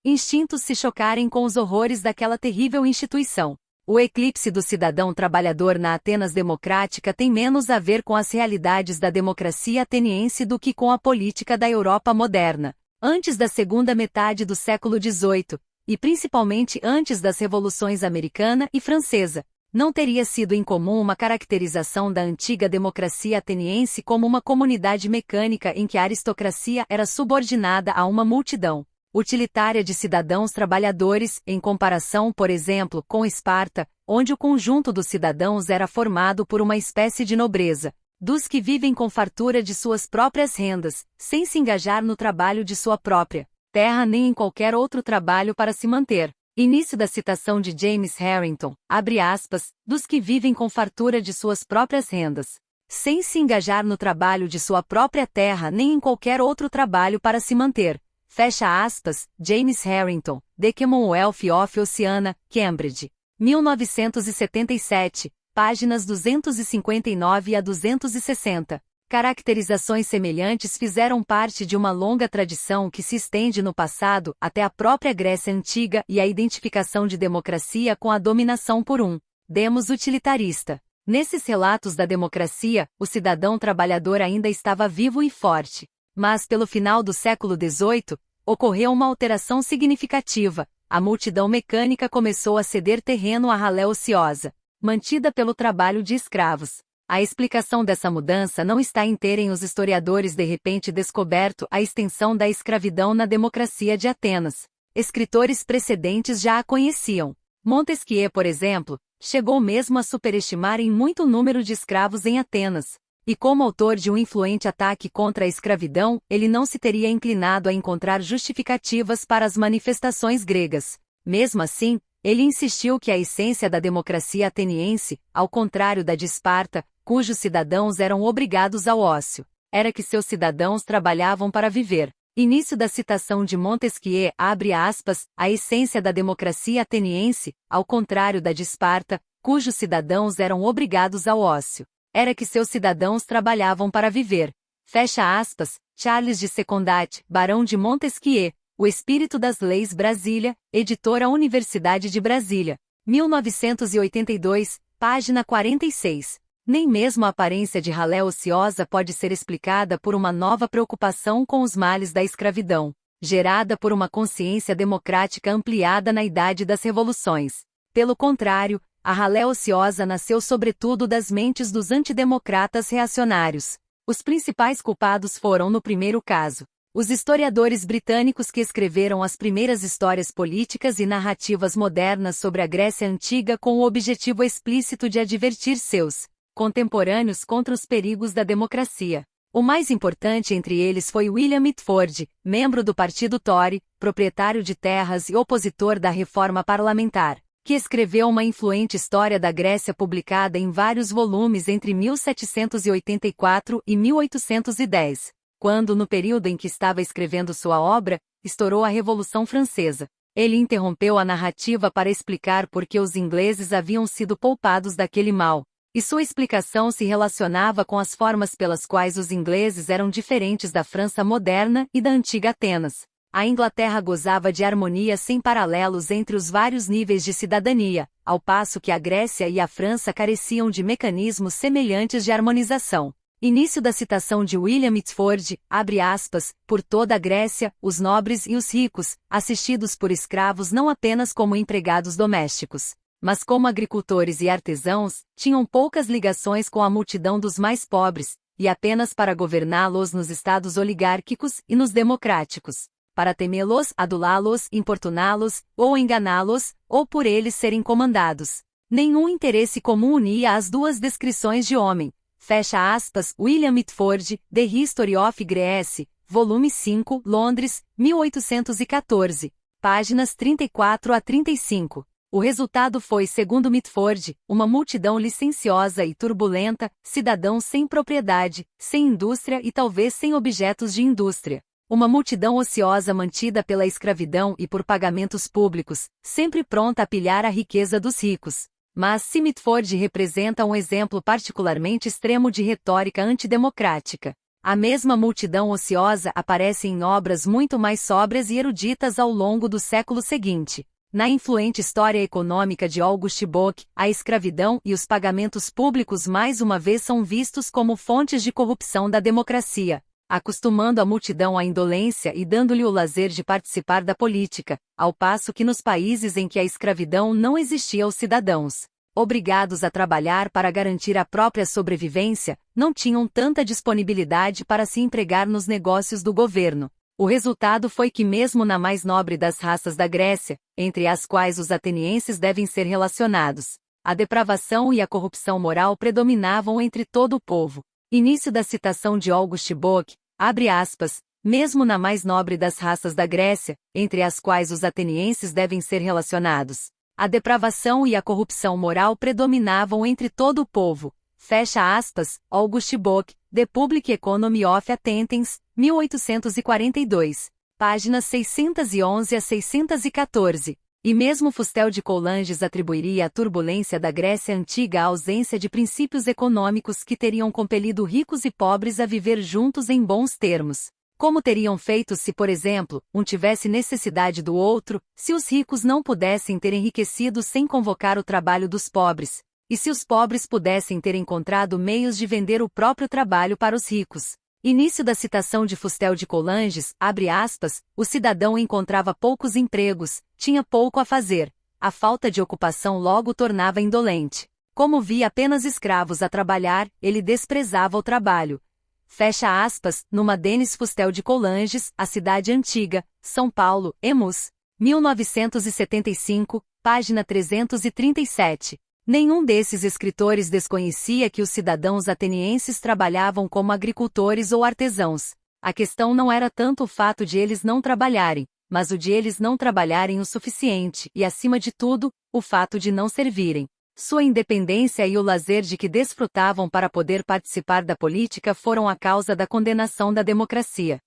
instintos se chocarem com os horrores daquela terrível instituição. O eclipse do cidadão trabalhador na Atenas democrática tem menos a ver com as realidades da democracia ateniense do que com a política da Europa moderna. Antes da segunda metade do século XVIII, e principalmente antes das revoluções americana e francesa, não teria sido incomum uma caracterização da antiga democracia ateniense como uma comunidade mecânica em que a aristocracia era subordinada a uma multidão utilitária de cidadãos trabalhadores, em comparação, por exemplo, com Esparta, onde o conjunto dos cidadãos era formado por uma espécie de nobreza, dos que vivem com fartura de suas próprias rendas, sem se engajar no trabalho de sua própria terra nem em qualquer outro trabalho para se manter. Início da citação de James Harrington, abre aspas, dos que vivem com fartura de suas próprias rendas, sem se engajar no trabalho de sua própria terra nem em qualquer outro trabalho para se manter. Fecha aspas, James Harrington, The Commonwealth of Oceania, Cambridge. 1977, páginas 259 a 260. Caracterizações semelhantes fizeram parte de uma longa tradição que se estende no passado até a própria Grécia Antiga e a identificação de democracia com a dominação por um demos utilitarista. Nesses relatos da democracia, o cidadão trabalhador ainda estava vivo e forte. Mas pelo final do século XVIII, ocorreu uma alteração significativa. A multidão mecânica começou a ceder terreno à ralé ociosa, mantida pelo trabalho de escravos. A explicação dessa mudança não está em terem os historiadores de repente descoberto a extensão da escravidão na democracia de Atenas. Escritores precedentes já a conheciam. Montesquieu, por exemplo, chegou mesmo a superestimar em muito número de escravos em Atenas. E como autor de um influente ataque contra a escravidão, ele não se teria inclinado a encontrar justificativas para as manifestações gregas. Mesmo assim, ele insistiu que a essência da democracia ateniense, ao contrário da de Esparta, cujos cidadãos eram obrigados ao ócio, era que seus cidadãos trabalhavam para viver. Início da citação de Montesquieu, abre aspas, a essência da democracia ateniense, ao contrário da de Esparta, cujos cidadãos eram obrigados ao ócio, era que seus cidadãos trabalhavam para viver. Fecha aspas, Charles de Secondat, barão de Montesquieu, O Espírito das Leis Brasília, editora Universidade de Brasília, 1982, página 46. Nem mesmo a aparência de ralé ociosa pode ser explicada por uma nova preocupação com os males da escravidão, gerada por uma consciência democrática ampliada na idade das revoluções. Pelo contrário, a ralé ociosa nasceu sobretudo das mentes dos antidemocratas reacionários. Os principais culpados foram, no primeiro caso, os historiadores britânicos que escreveram as primeiras histórias políticas e narrativas modernas sobre a Grécia Antiga com o objetivo explícito de advertir seus contemporâneos contra os perigos da democracia. O mais importante entre eles foi William Mitford, membro do Partido Tory, proprietário de terras e opositor da reforma parlamentar, que escreveu uma influente história da Grécia publicada em vários volumes entre 1784 e 1810. Quando, no período em que estava escrevendo sua obra, estourou a Revolução Francesa. Ele interrompeu a narrativa para explicar por que os ingleses haviam sido poupados daquele mal, e sua explicação se relacionava com as formas pelas quais os ingleses eram diferentes da França moderna e da antiga Atenas. A Inglaterra gozava de harmonia sem paralelos entre os vários níveis de cidadania, ao passo que a Grécia e a França careciam de mecanismos semelhantes de harmonização. Início da citação de William Mitford, abre aspas, por toda a Grécia, os nobres e os ricos, assistidos por escravos não apenas como empregados domésticos, mas como agricultores e artesãos, tinham poucas ligações com a multidão dos mais pobres, e apenas para governá-los nos estados oligárquicos e nos democráticos, para temê-los, adulá-los, importuná-los, ou enganá-los, ou por eles serem comandados. Nenhum interesse comum unia as duas descrições de homem. Fecha aspas, William Mitford, The History of Greece, volume 5, Londres, 1814, páginas 34 a 35. O resultado foi, segundo Mitford, uma multidão licenciosa e turbulenta, cidadãos sem propriedade, sem indústria e talvez sem objetos de indústria. Uma multidão ociosa mantida pela escravidão e por pagamentos públicos, sempre pronta a pilhar a riqueza dos ricos. Mas se Mitford representa um exemplo particularmente extremo de retórica antidemocrática, a mesma multidão ociosa aparece em obras muito mais sóbrias e eruditas ao longo do século seguinte. Na influente História Econômica de August Bock, a escravidão e os pagamentos públicos mais uma vez são vistos como fontes de corrupção da democracia, acostumando a multidão à indolência e dando-lhe o lazer de participar da política, ao passo que nos países em que a escravidão não existia os cidadãos, obrigados a trabalhar para garantir a própria sobrevivência, não tinham tanta disponibilidade para se empregar nos negócios do governo. O resultado foi que mesmo na mais nobre das raças da Grécia, entre as quais os atenienses devem ser relacionados, a depravação e a corrupção moral predominavam entre todo o povo. Início da citação de August Bock, abre aspas, mesmo na mais nobre das raças da Grécia, entre as quais os atenienses devem ser relacionados, a depravação e a corrupção moral predominavam entre todo o povo. Fecha aspas, August Bock, The Public Economy of Athens, 1842, páginas 611 a 614. E mesmo Fustel de Coulanges atribuiria à turbulência da Grécia Antiga a ausência de princípios econômicos que teriam compelido ricos e pobres a viver juntos em bons termos. Como teriam feito se, por exemplo, um tivesse necessidade do outro, se os ricos não pudessem ter enriquecido sem convocar o trabalho dos pobres, e se os pobres pudessem ter encontrado meios de vender o próprio trabalho para os ricos. Início da citação de Fustel de Coulanges, abre aspas, o cidadão encontrava poucos empregos, tinha pouco a fazer. A falta de ocupação logo o tornava indolente. Como via apenas escravos a trabalhar, ele desprezava o trabalho. Fecha aspas, numa Denis Fustel de Coulanges, A Cidade Antiga, São Paulo, Emus, 1975, página 337. Nenhum desses escritores desconhecia que os cidadãos atenienses trabalhavam como agricultores ou artesãos. A questão não era tanto o fato de eles não trabalharem, mas o de eles não trabalharem o suficiente e, acima de tudo, o fato de não servirem. Sua independência e o lazer de que desfrutavam para poder participar da política foram a causa da condenação da democracia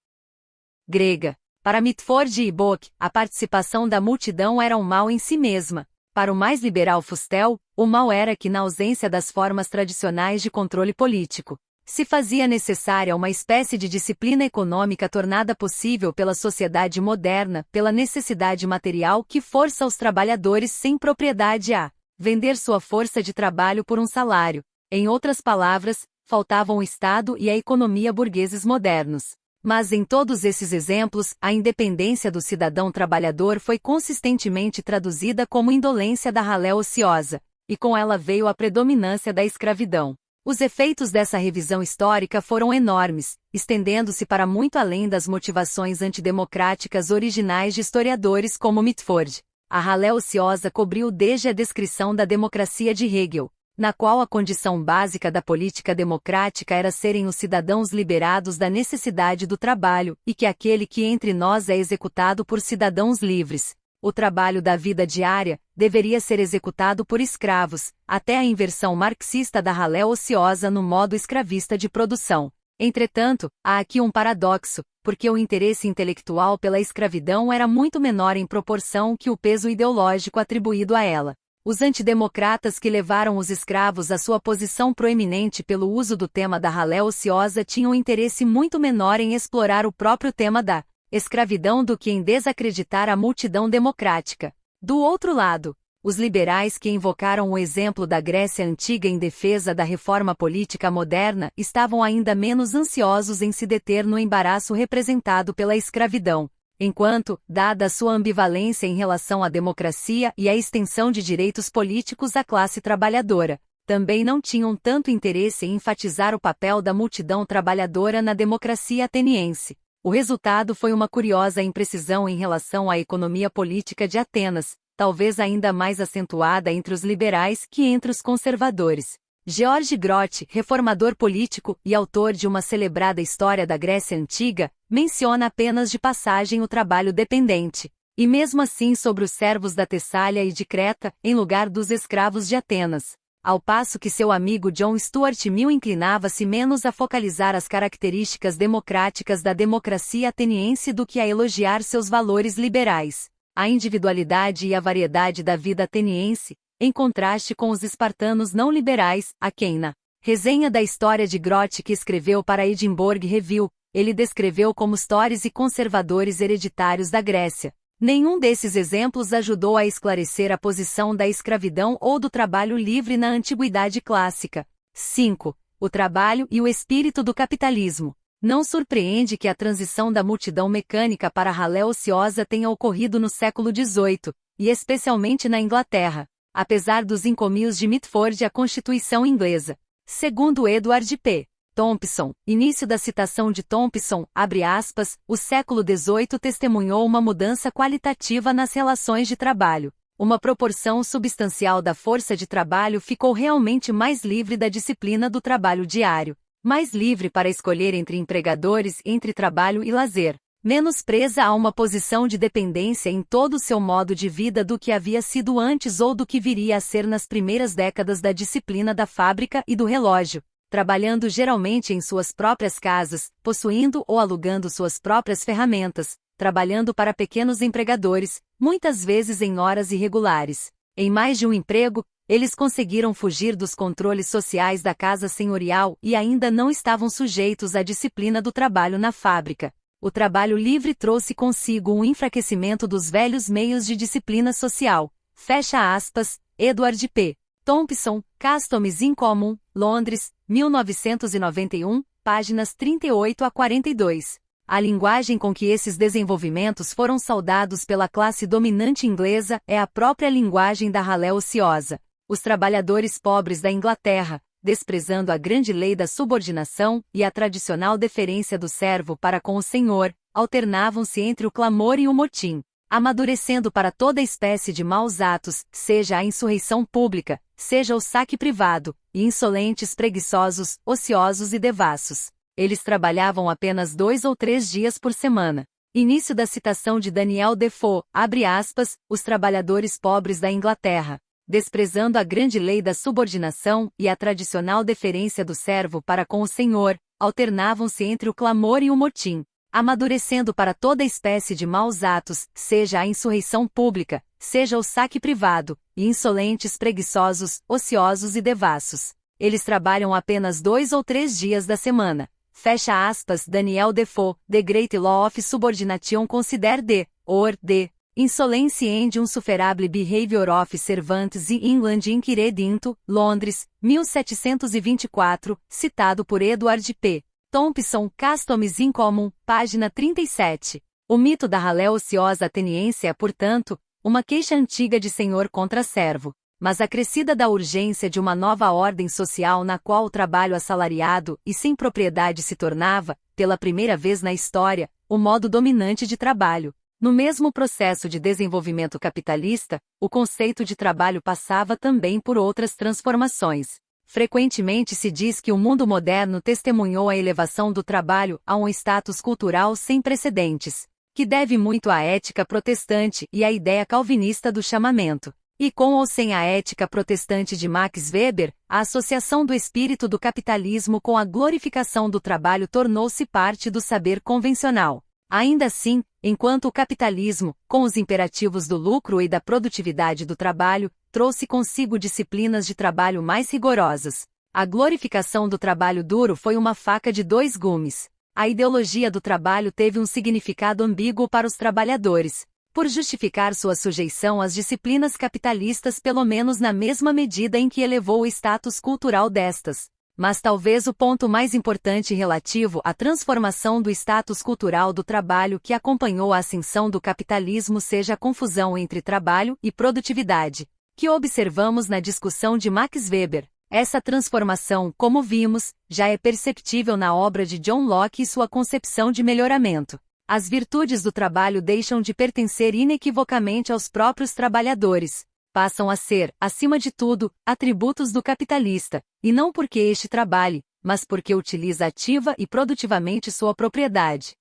grega. Para Mitford e Bock, a participação da multidão era um mal em si mesma. Para o mais liberal Fustel, o mal era que, na ausência das formas tradicionais de controle político, se fazia necessária uma espécie de disciplina econômica tornada possível pela sociedade moderna, pela necessidade material que força os trabalhadores sem propriedade a vender sua força de trabalho por um salário. Em outras palavras, faltavam o Estado e a economia burgueses modernos. Mas em todos esses exemplos, a independência do cidadão trabalhador foi consistentemente traduzida como indolência da ralé ociosa, e com ela veio a predominância da escravidão. Os efeitos dessa revisão histórica foram enormes, estendendo-se para muito além das motivações antidemocráticas originais de historiadores como Mitford. A ralé ociosa cobriu desde a descrição da democracia de Hegel, na qual a condição básica da política democrática era serem os cidadãos liberados da necessidade do trabalho, e que aquele que entre nós é executado por cidadãos livres. O trabalho da vida diária deveria ser executado por escravos, até a inversão marxista da ralé ociosa no modo escravista de produção. Entretanto, há aqui um paradoxo, porque o interesse intelectual pela escravidão era muito menor em proporção que o peso ideológico atribuído a ela. Os antidemocratas que levaram os escravos à sua posição proeminente pelo uso do tema da ralé ociosa tinham interesse muito menor em explorar o próprio tema da escravidão do que em desacreditar a multidão democrática. Do outro lado, Os liberais que invocaram o exemplo da Grécia Antiga em defesa da reforma política moderna estavam ainda menos ansiosos em se deter no embaraço representado pela escravidão, enquanto, dada sua ambivalência em relação à democracia e à extensão de direitos políticos à classe trabalhadora, também não tinham tanto interesse em enfatizar o papel da multidão trabalhadora na democracia ateniense. O resultado foi uma curiosa imprecisão em relação à economia política de Atenas, talvez ainda mais acentuada entre os liberais que entre os conservadores. George Grote, reformador político e autor de uma celebrada história da Grécia Antiga, menciona apenas de passagem o trabalho dependente, e mesmo assim sobre os servos da Tessália e de Creta, em lugar dos escravos de Atenas. Ao passo que seu amigo John Stuart Mill inclinava-se menos a focalizar as características democráticas da democracia ateniense do que a elogiar seus valores liberais, a individualidade e a variedade da vida ateniense, em contraste com os espartanos não liberais, a quem na resenha da história de Grote que escreveu para a Edinburgh Review, ele descreveu como os Tories e conservadores hereditários da Grécia. Nenhum desses exemplos ajudou a esclarecer a posição da escravidão ou do trabalho livre na Antiguidade Clássica. 5. O trabalho e o espírito do capitalismo. Não surpreende que a transição da multidão mecânica para a ralé ociosa tenha ocorrido no século XVIII, e especialmente na Inglaterra, apesar dos encomios de Mitford à Constituição inglesa. Segundo Edward P. Thompson, início da citação de Thompson, abre aspas, o século XVIII testemunhou uma mudança qualitativa nas relações de trabalho. Uma proporção substancial da força de trabalho ficou realmente mais livre da disciplina do trabalho diário, mais livre para escolher entre empregadores, entre trabalho e lazer, menos presa a uma posição de dependência em todo o seu modo de vida do que havia sido antes ou do que viria a ser nas primeiras décadas da disciplina da fábrica e do relógio, trabalhando geralmente em suas próprias casas, possuindo ou alugando suas próprias ferramentas, trabalhando para pequenos empregadores, muitas vezes em horas irregulares. Em mais de um emprego, eles conseguiram fugir dos controles sociais da casa senhorial e ainda não estavam sujeitos à disciplina do trabalho na fábrica. O trabalho livre trouxe consigo um enfraquecimento dos velhos meios de disciplina social. Fecha aspas, Edward P. Thompson, Customs in Common, Londres, 1991, páginas 38 a 42. A linguagem com que esses desenvolvimentos foram saudados pela classe dominante inglesa é a própria linguagem da ralé ociosa. Os trabalhadores pobres da Inglaterra, desprezando a grande lei da subordinação e a tradicional deferência do servo para com o senhor, alternavam-se entre o clamor e o motim, amadurecendo para toda espécie de maus atos, seja a insurreição pública, seja o saque privado, e insolentes preguiçosos, ociosos e devassos. Eles trabalhavam apenas 2 ou 3 dias por semana. Início da citação de Daniel Defoe, abre aspas, os trabalhadores pobres da Inglaterra, desprezando a grande lei da subordinação e a tradicional deferência do servo para com o senhor, alternavam-se entre o clamor e o motim, amadurecendo para toda espécie de maus atos, seja a insurreição pública, seja o saque privado, e insolentes preguiçosos, ociosos e devassos. Eles trabalham apenas 2 ou 3 dias da semana. Fecha aspas, Daniel Defoe, The Great Law of Subordination Consider the, or the, Insolence and Insufferable Behavior of Servants in England Inquiredinto, Londres, 1724, citado por Edward P. Thompson, Customs in Common, página 37. O mito da ralé ociosa ateniense é, portanto, uma queixa antiga de senhor contra servo, mas acrescida da urgência de uma nova ordem social na qual o trabalho assalariado e sem propriedade se tornava, pela primeira vez na história, o modo dominante de trabalho. No mesmo processo de desenvolvimento capitalista, o conceito de trabalho passava também por outras transformações. Frequentemente se diz que o mundo moderno testemunhou a elevação do trabalho a um status cultural sem precedentes, que deve muito à ética protestante e à ideia calvinista do chamamento. E com ou sem a ética protestante de Max Weber, a associação do espírito do capitalismo com a glorificação do trabalho tornou-se parte do saber convencional. Ainda assim, enquanto o capitalismo, com os imperativos do lucro e da produtividade do trabalho, trouxe consigo disciplinas de trabalho mais rigorosas, a glorificação do trabalho duro foi uma faca de 2 gumes. A ideologia do trabalho teve um significado ambíguo para os trabalhadores. por justificar sua sujeição às disciplinas capitalistas pelo menos na mesma medida em que elevou o status cultural destas. Mas talvez o ponto mais importante relativo à transformação do status cultural do trabalho que acompanhou a ascensão do capitalismo seja a confusão entre trabalho e produtividade, que observamos na discussão de Max Weber. Essa transformação, como vimos, já é perceptível na obra de John Locke e sua concepção de melhoramento. As virtudes do trabalho deixam de pertencer inequivocamente aos próprios trabalhadores. Passam a ser, acima de tudo, atributos do capitalista, e não porque este trabalhe, mas porque utiliza ativa e produtivamente sua propriedade.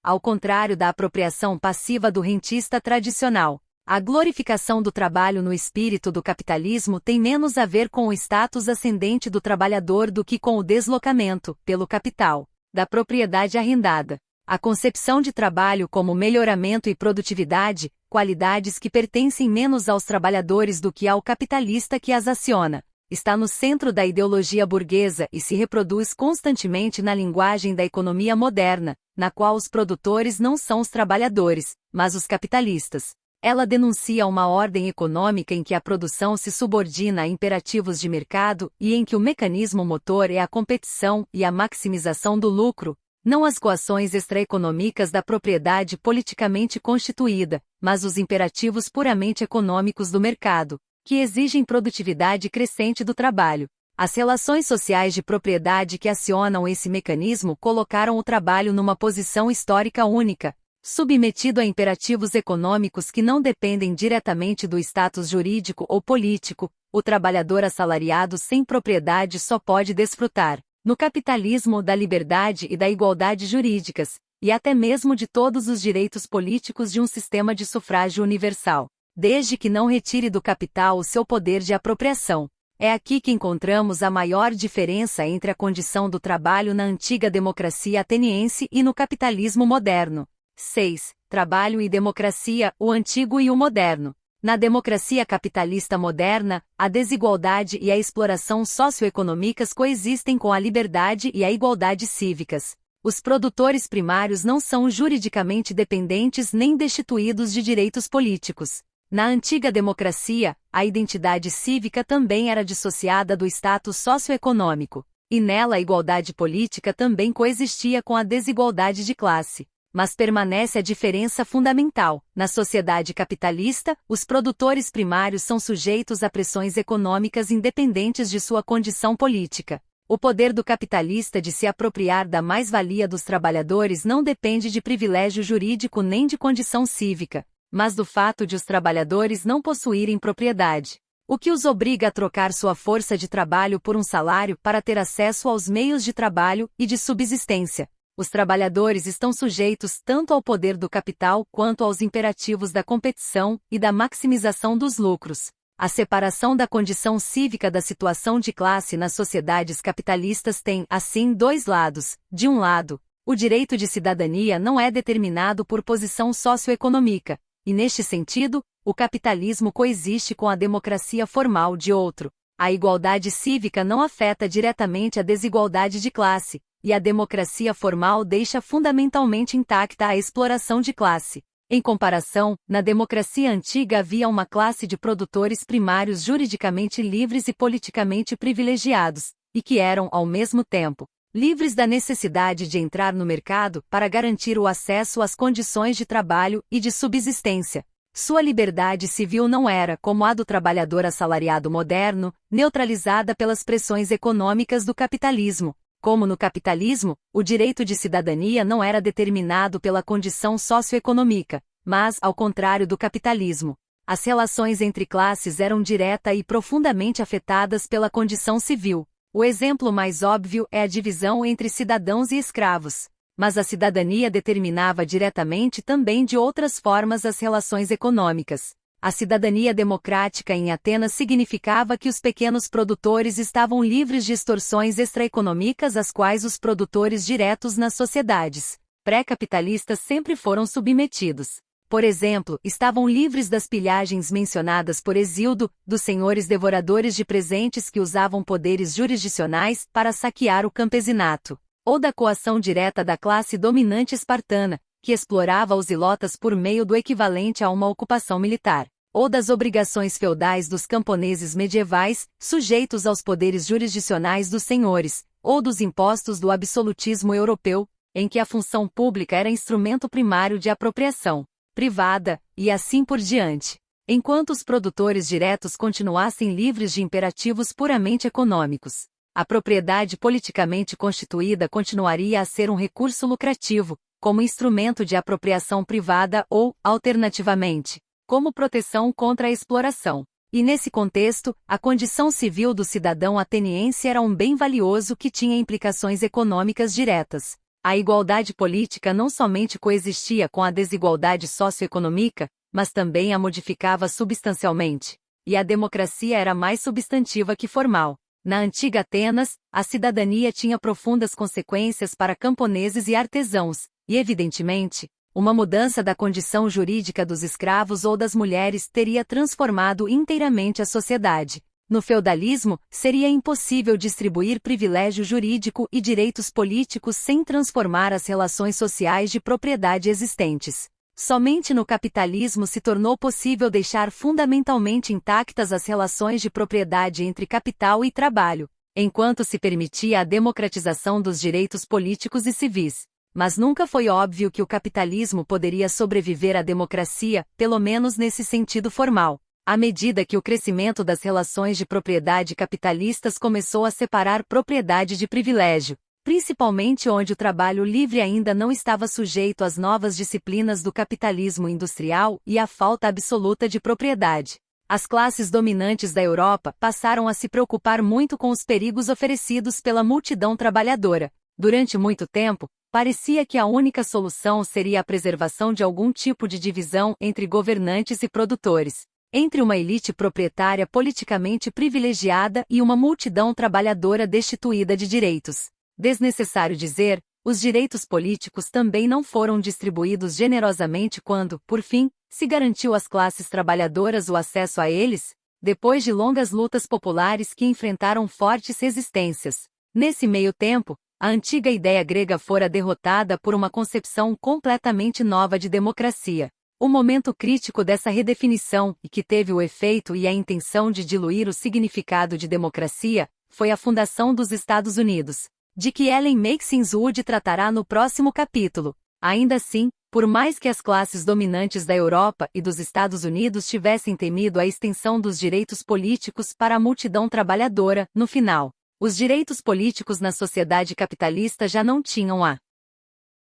Ao contrário da apropriação passiva do rentista tradicional, a glorificação do trabalho no espírito do capitalismo tem menos a ver com o status ascendente do trabalhador do que com o deslocamento, pelo capital, da propriedade arrendada. A concepção de trabalho como melhoramento e produtividade, qualidades que pertencem menos aos trabalhadores do que ao capitalista que as aciona, está no centro da ideologia burguesa e se reproduz constantemente na linguagem da economia moderna, na qual os produtores não são os trabalhadores, mas os capitalistas. Ela denuncia uma ordem econômica em que a produção se subordina a imperativos de mercado e em que o mecanismo motor é a competição e a maximização do lucro, não as coações extraeconômicas da propriedade politicamente constituída, mas os imperativos puramente econômicos do mercado, que exigem produtividade crescente do trabalho. As relações sociais de propriedade que acionam esse mecanismo colocaram o trabalho numa posição histórica única, submetido a imperativos econômicos que não dependem diretamente do status jurídico ou político. O trabalhador assalariado sem propriedade só pode desfrutar, no capitalismo, da liberdade e da igualdade jurídicas, e até mesmo de todos os direitos políticos de um sistema de sufrágio universal, desde que não retire do capital o seu poder de apropriação. É aqui que encontramos a maior diferença entre a condição do trabalho na antiga democracia ateniense e no capitalismo moderno. 6. Trabalho e democracia, o antigo e o moderno. Na democracia capitalista moderna, a desigualdade e a exploração socioeconômicas coexistem com a liberdade e a igualdade cívicas. Os produtores primários não são juridicamente dependentes nem destituídos de direitos políticos. Na antiga democracia, a identidade cívica também era dissociada do status socioeconômico, e nela a igualdade política também coexistia com a desigualdade de classe. Mas permanece a diferença fundamental. Na sociedade capitalista, os produtores primários são sujeitos a pressões econômicas independentes de sua condição política. O poder do capitalista de se apropriar da mais-valia dos trabalhadores não depende de privilégio jurídico nem de condição cívica, mas do fato de os trabalhadores não possuírem propriedade, o que os obriga a trocar sua força de trabalho por um salário para ter acesso aos meios de trabalho e de subsistência. Os trabalhadores estão sujeitos tanto ao poder do capital quanto aos imperativos da competição e da maximização dos lucros. A separação da condição cívica da situação de classe nas sociedades capitalistas tem, assim, dois lados. De um lado, o direito de cidadania não é determinado por posição socioeconômica, e neste sentido, o capitalismo coexiste com a democracia formal. De outro, a igualdade cívica não afeta diretamente a desigualdade de classe, e a democracia formal deixa fundamentalmente intacta a exploração de classe. Em comparação, na democracia antiga havia uma classe de produtores primários juridicamente livres e politicamente privilegiados, e que eram, ao mesmo tempo, livres da necessidade de entrar no mercado para garantir o acesso às condições de trabalho e de subsistência. Sua liberdade civil não era, como a do trabalhador assalariado moderno, neutralizada pelas pressões econômicas do capitalismo. Como no capitalismo, o direito de cidadania não era determinado pela condição socioeconômica, mas, ao contrário do capitalismo, as relações entre classes eram direta e profundamente afetadas pela condição civil. O exemplo mais óbvio é a divisão entre cidadãos e escravos. Mas a cidadania determinava diretamente também de outras formas as relações econômicas. A cidadania democrática em Atenas significava que os pequenos produtores estavam livres de extorsões extraeconômicas às quais os produtores diretos nas sociedades pré-capitalistas sempre foram submetidos. Por exemplo, estavam livres das pilhagens mencionadas por Hesíodo, dos senhores devoradores de presentes que usavam poderes jurisdicionais para saquear o campesinato, ou da coação direta da classe dominante espartana, que explorava os ilotas por meio do equivalente a uma ocupação militar, ou das obrigações feudais dos camponeses medievais, sujeitos aos poderes jurisdicionais dos senhores, ou dos impostos do absolutismo europeu, em que a função pública era instrumento primário de apropriação privada, e assim por diante. Enquanto os produtores diretos continuassem livres de imperativos puramente econômicos, a propriedade politicamente constituída continuaria a ser um recurso lucrativo, como instrumento de apropriação privada ou, alternativamente, como proteção contra a exploração. E nesse contexto, a condição civil do cidadão ateniense era um bem valioso que tinha implicações econômicas diretas. A igualdade política não somente coexistia com a desigualdade socioeconômica, mas também a modificava substancialmente. E a democracia era mais substantiva que formal. Na antiga Atenas, a cidadania tinha profundas consequências para camponeses e artesãos, e evidentemente, uma mudança da condição jurídica dos escravos ou das mulheres teria transformado inteiramente a sociedade. No feudalismo, seria impossível distribuir privilégio jurídico e direitos políticos sem transformar as relações sociais de propriedade existentes. Somente no capitalismo se tornou possível deixar fundamentalmente intactas as relações de propriedade entre capital e trabalho, enquanto se permitia a democratização dos direitos políticos e civis. Mas nunca foi óbvio que o capitalismo poderia sobreviver à democracia, pelo menos nesse sentido formal. À medida que o crescimento das relações de propriedade capitalistas começou a separar propriedade de privilégio, principalmente onde o trabalho livre ainda não estava sujeito às novas disciplinas do capitalismo industrial e à falta absoluta de propriedade, as classes dominantes da Europa passaram a se preocupar muito com os perigos oferecidos pela multidão trabalhadora. Durante muito tempo, parecia que a única solução seria a preservação de algum tipo de divisão entre governantes e produtores, entre uma elite proprietária politicamente privilegiada e uma multidão trabalhadora destituída de direitos. Desnecessário dizer, os direitos políticos também não foram distribuídos generosamente quando, por fim, se garantiu às classes trabalhadoras o acesso a eles, depois de longas lutas populares que enfrentaram fortes resistências. Nesse meio tempo, a antiga ideia grega fora derrotada por uma concepção completamente nova de democracia. O momento crítico dessa redefinição, e que teve o efeito e a intenção de diluir o significado de democracia, foi a fundação dos Estados Unidos, de que Ellen Maxine-Wood tratará no próximo capítulo. Ainda assim, por mais que as classes dominantes da Europa e dos Estados Unidos tivessem temido a extensão dos direitos políticos para a multidão trabalhadora, no final, os direitos políticos na sociedade capitalista já não tinham a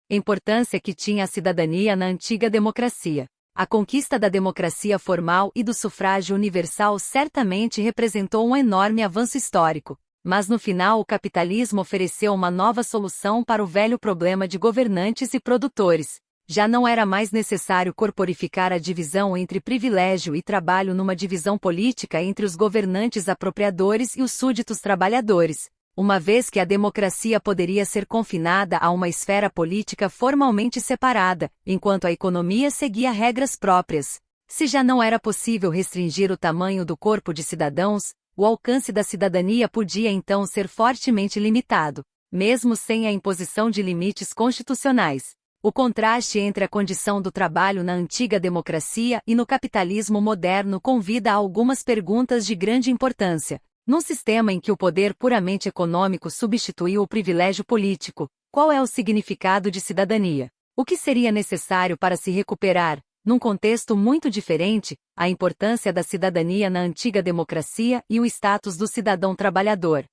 importância que tinha a cidadania na antiga democracia. A conquista da democracia formal e do sufrágio universal certamente representou um enorme avanço histórico, mas no final o capitalismo ofereceu uma nova solução para o velho problema de governantes e produtores. Já não era mais necessário corporificar a divisão entre privilégio e trabalho numa divisão política entre os governantes apropriadores e os súditos trabalhadores, uma vez que a democracia poderia ser confinada a uma esfera política formalmente separada, enquanto a economia seguia regras próprias. Se já não era possível restringir o tamanho do corpo de cidadãos, o alcance da cidadania podia então ser fortemente limitado, mesmo sem a imposição de limites constitucionais. O contraste entre a condição do trabalho na antiga democracia e no capitalismo moderno convida a algumas perguntas de grande importância. Num sistema em que o poder puramente econômico substituiu o privilégio político, qual é o significado de cidadania? O que seria necessário para se recuperar, num contexto muito diferente, a importância da cidadania na antiga democracia e o status do cidadão trabalhador?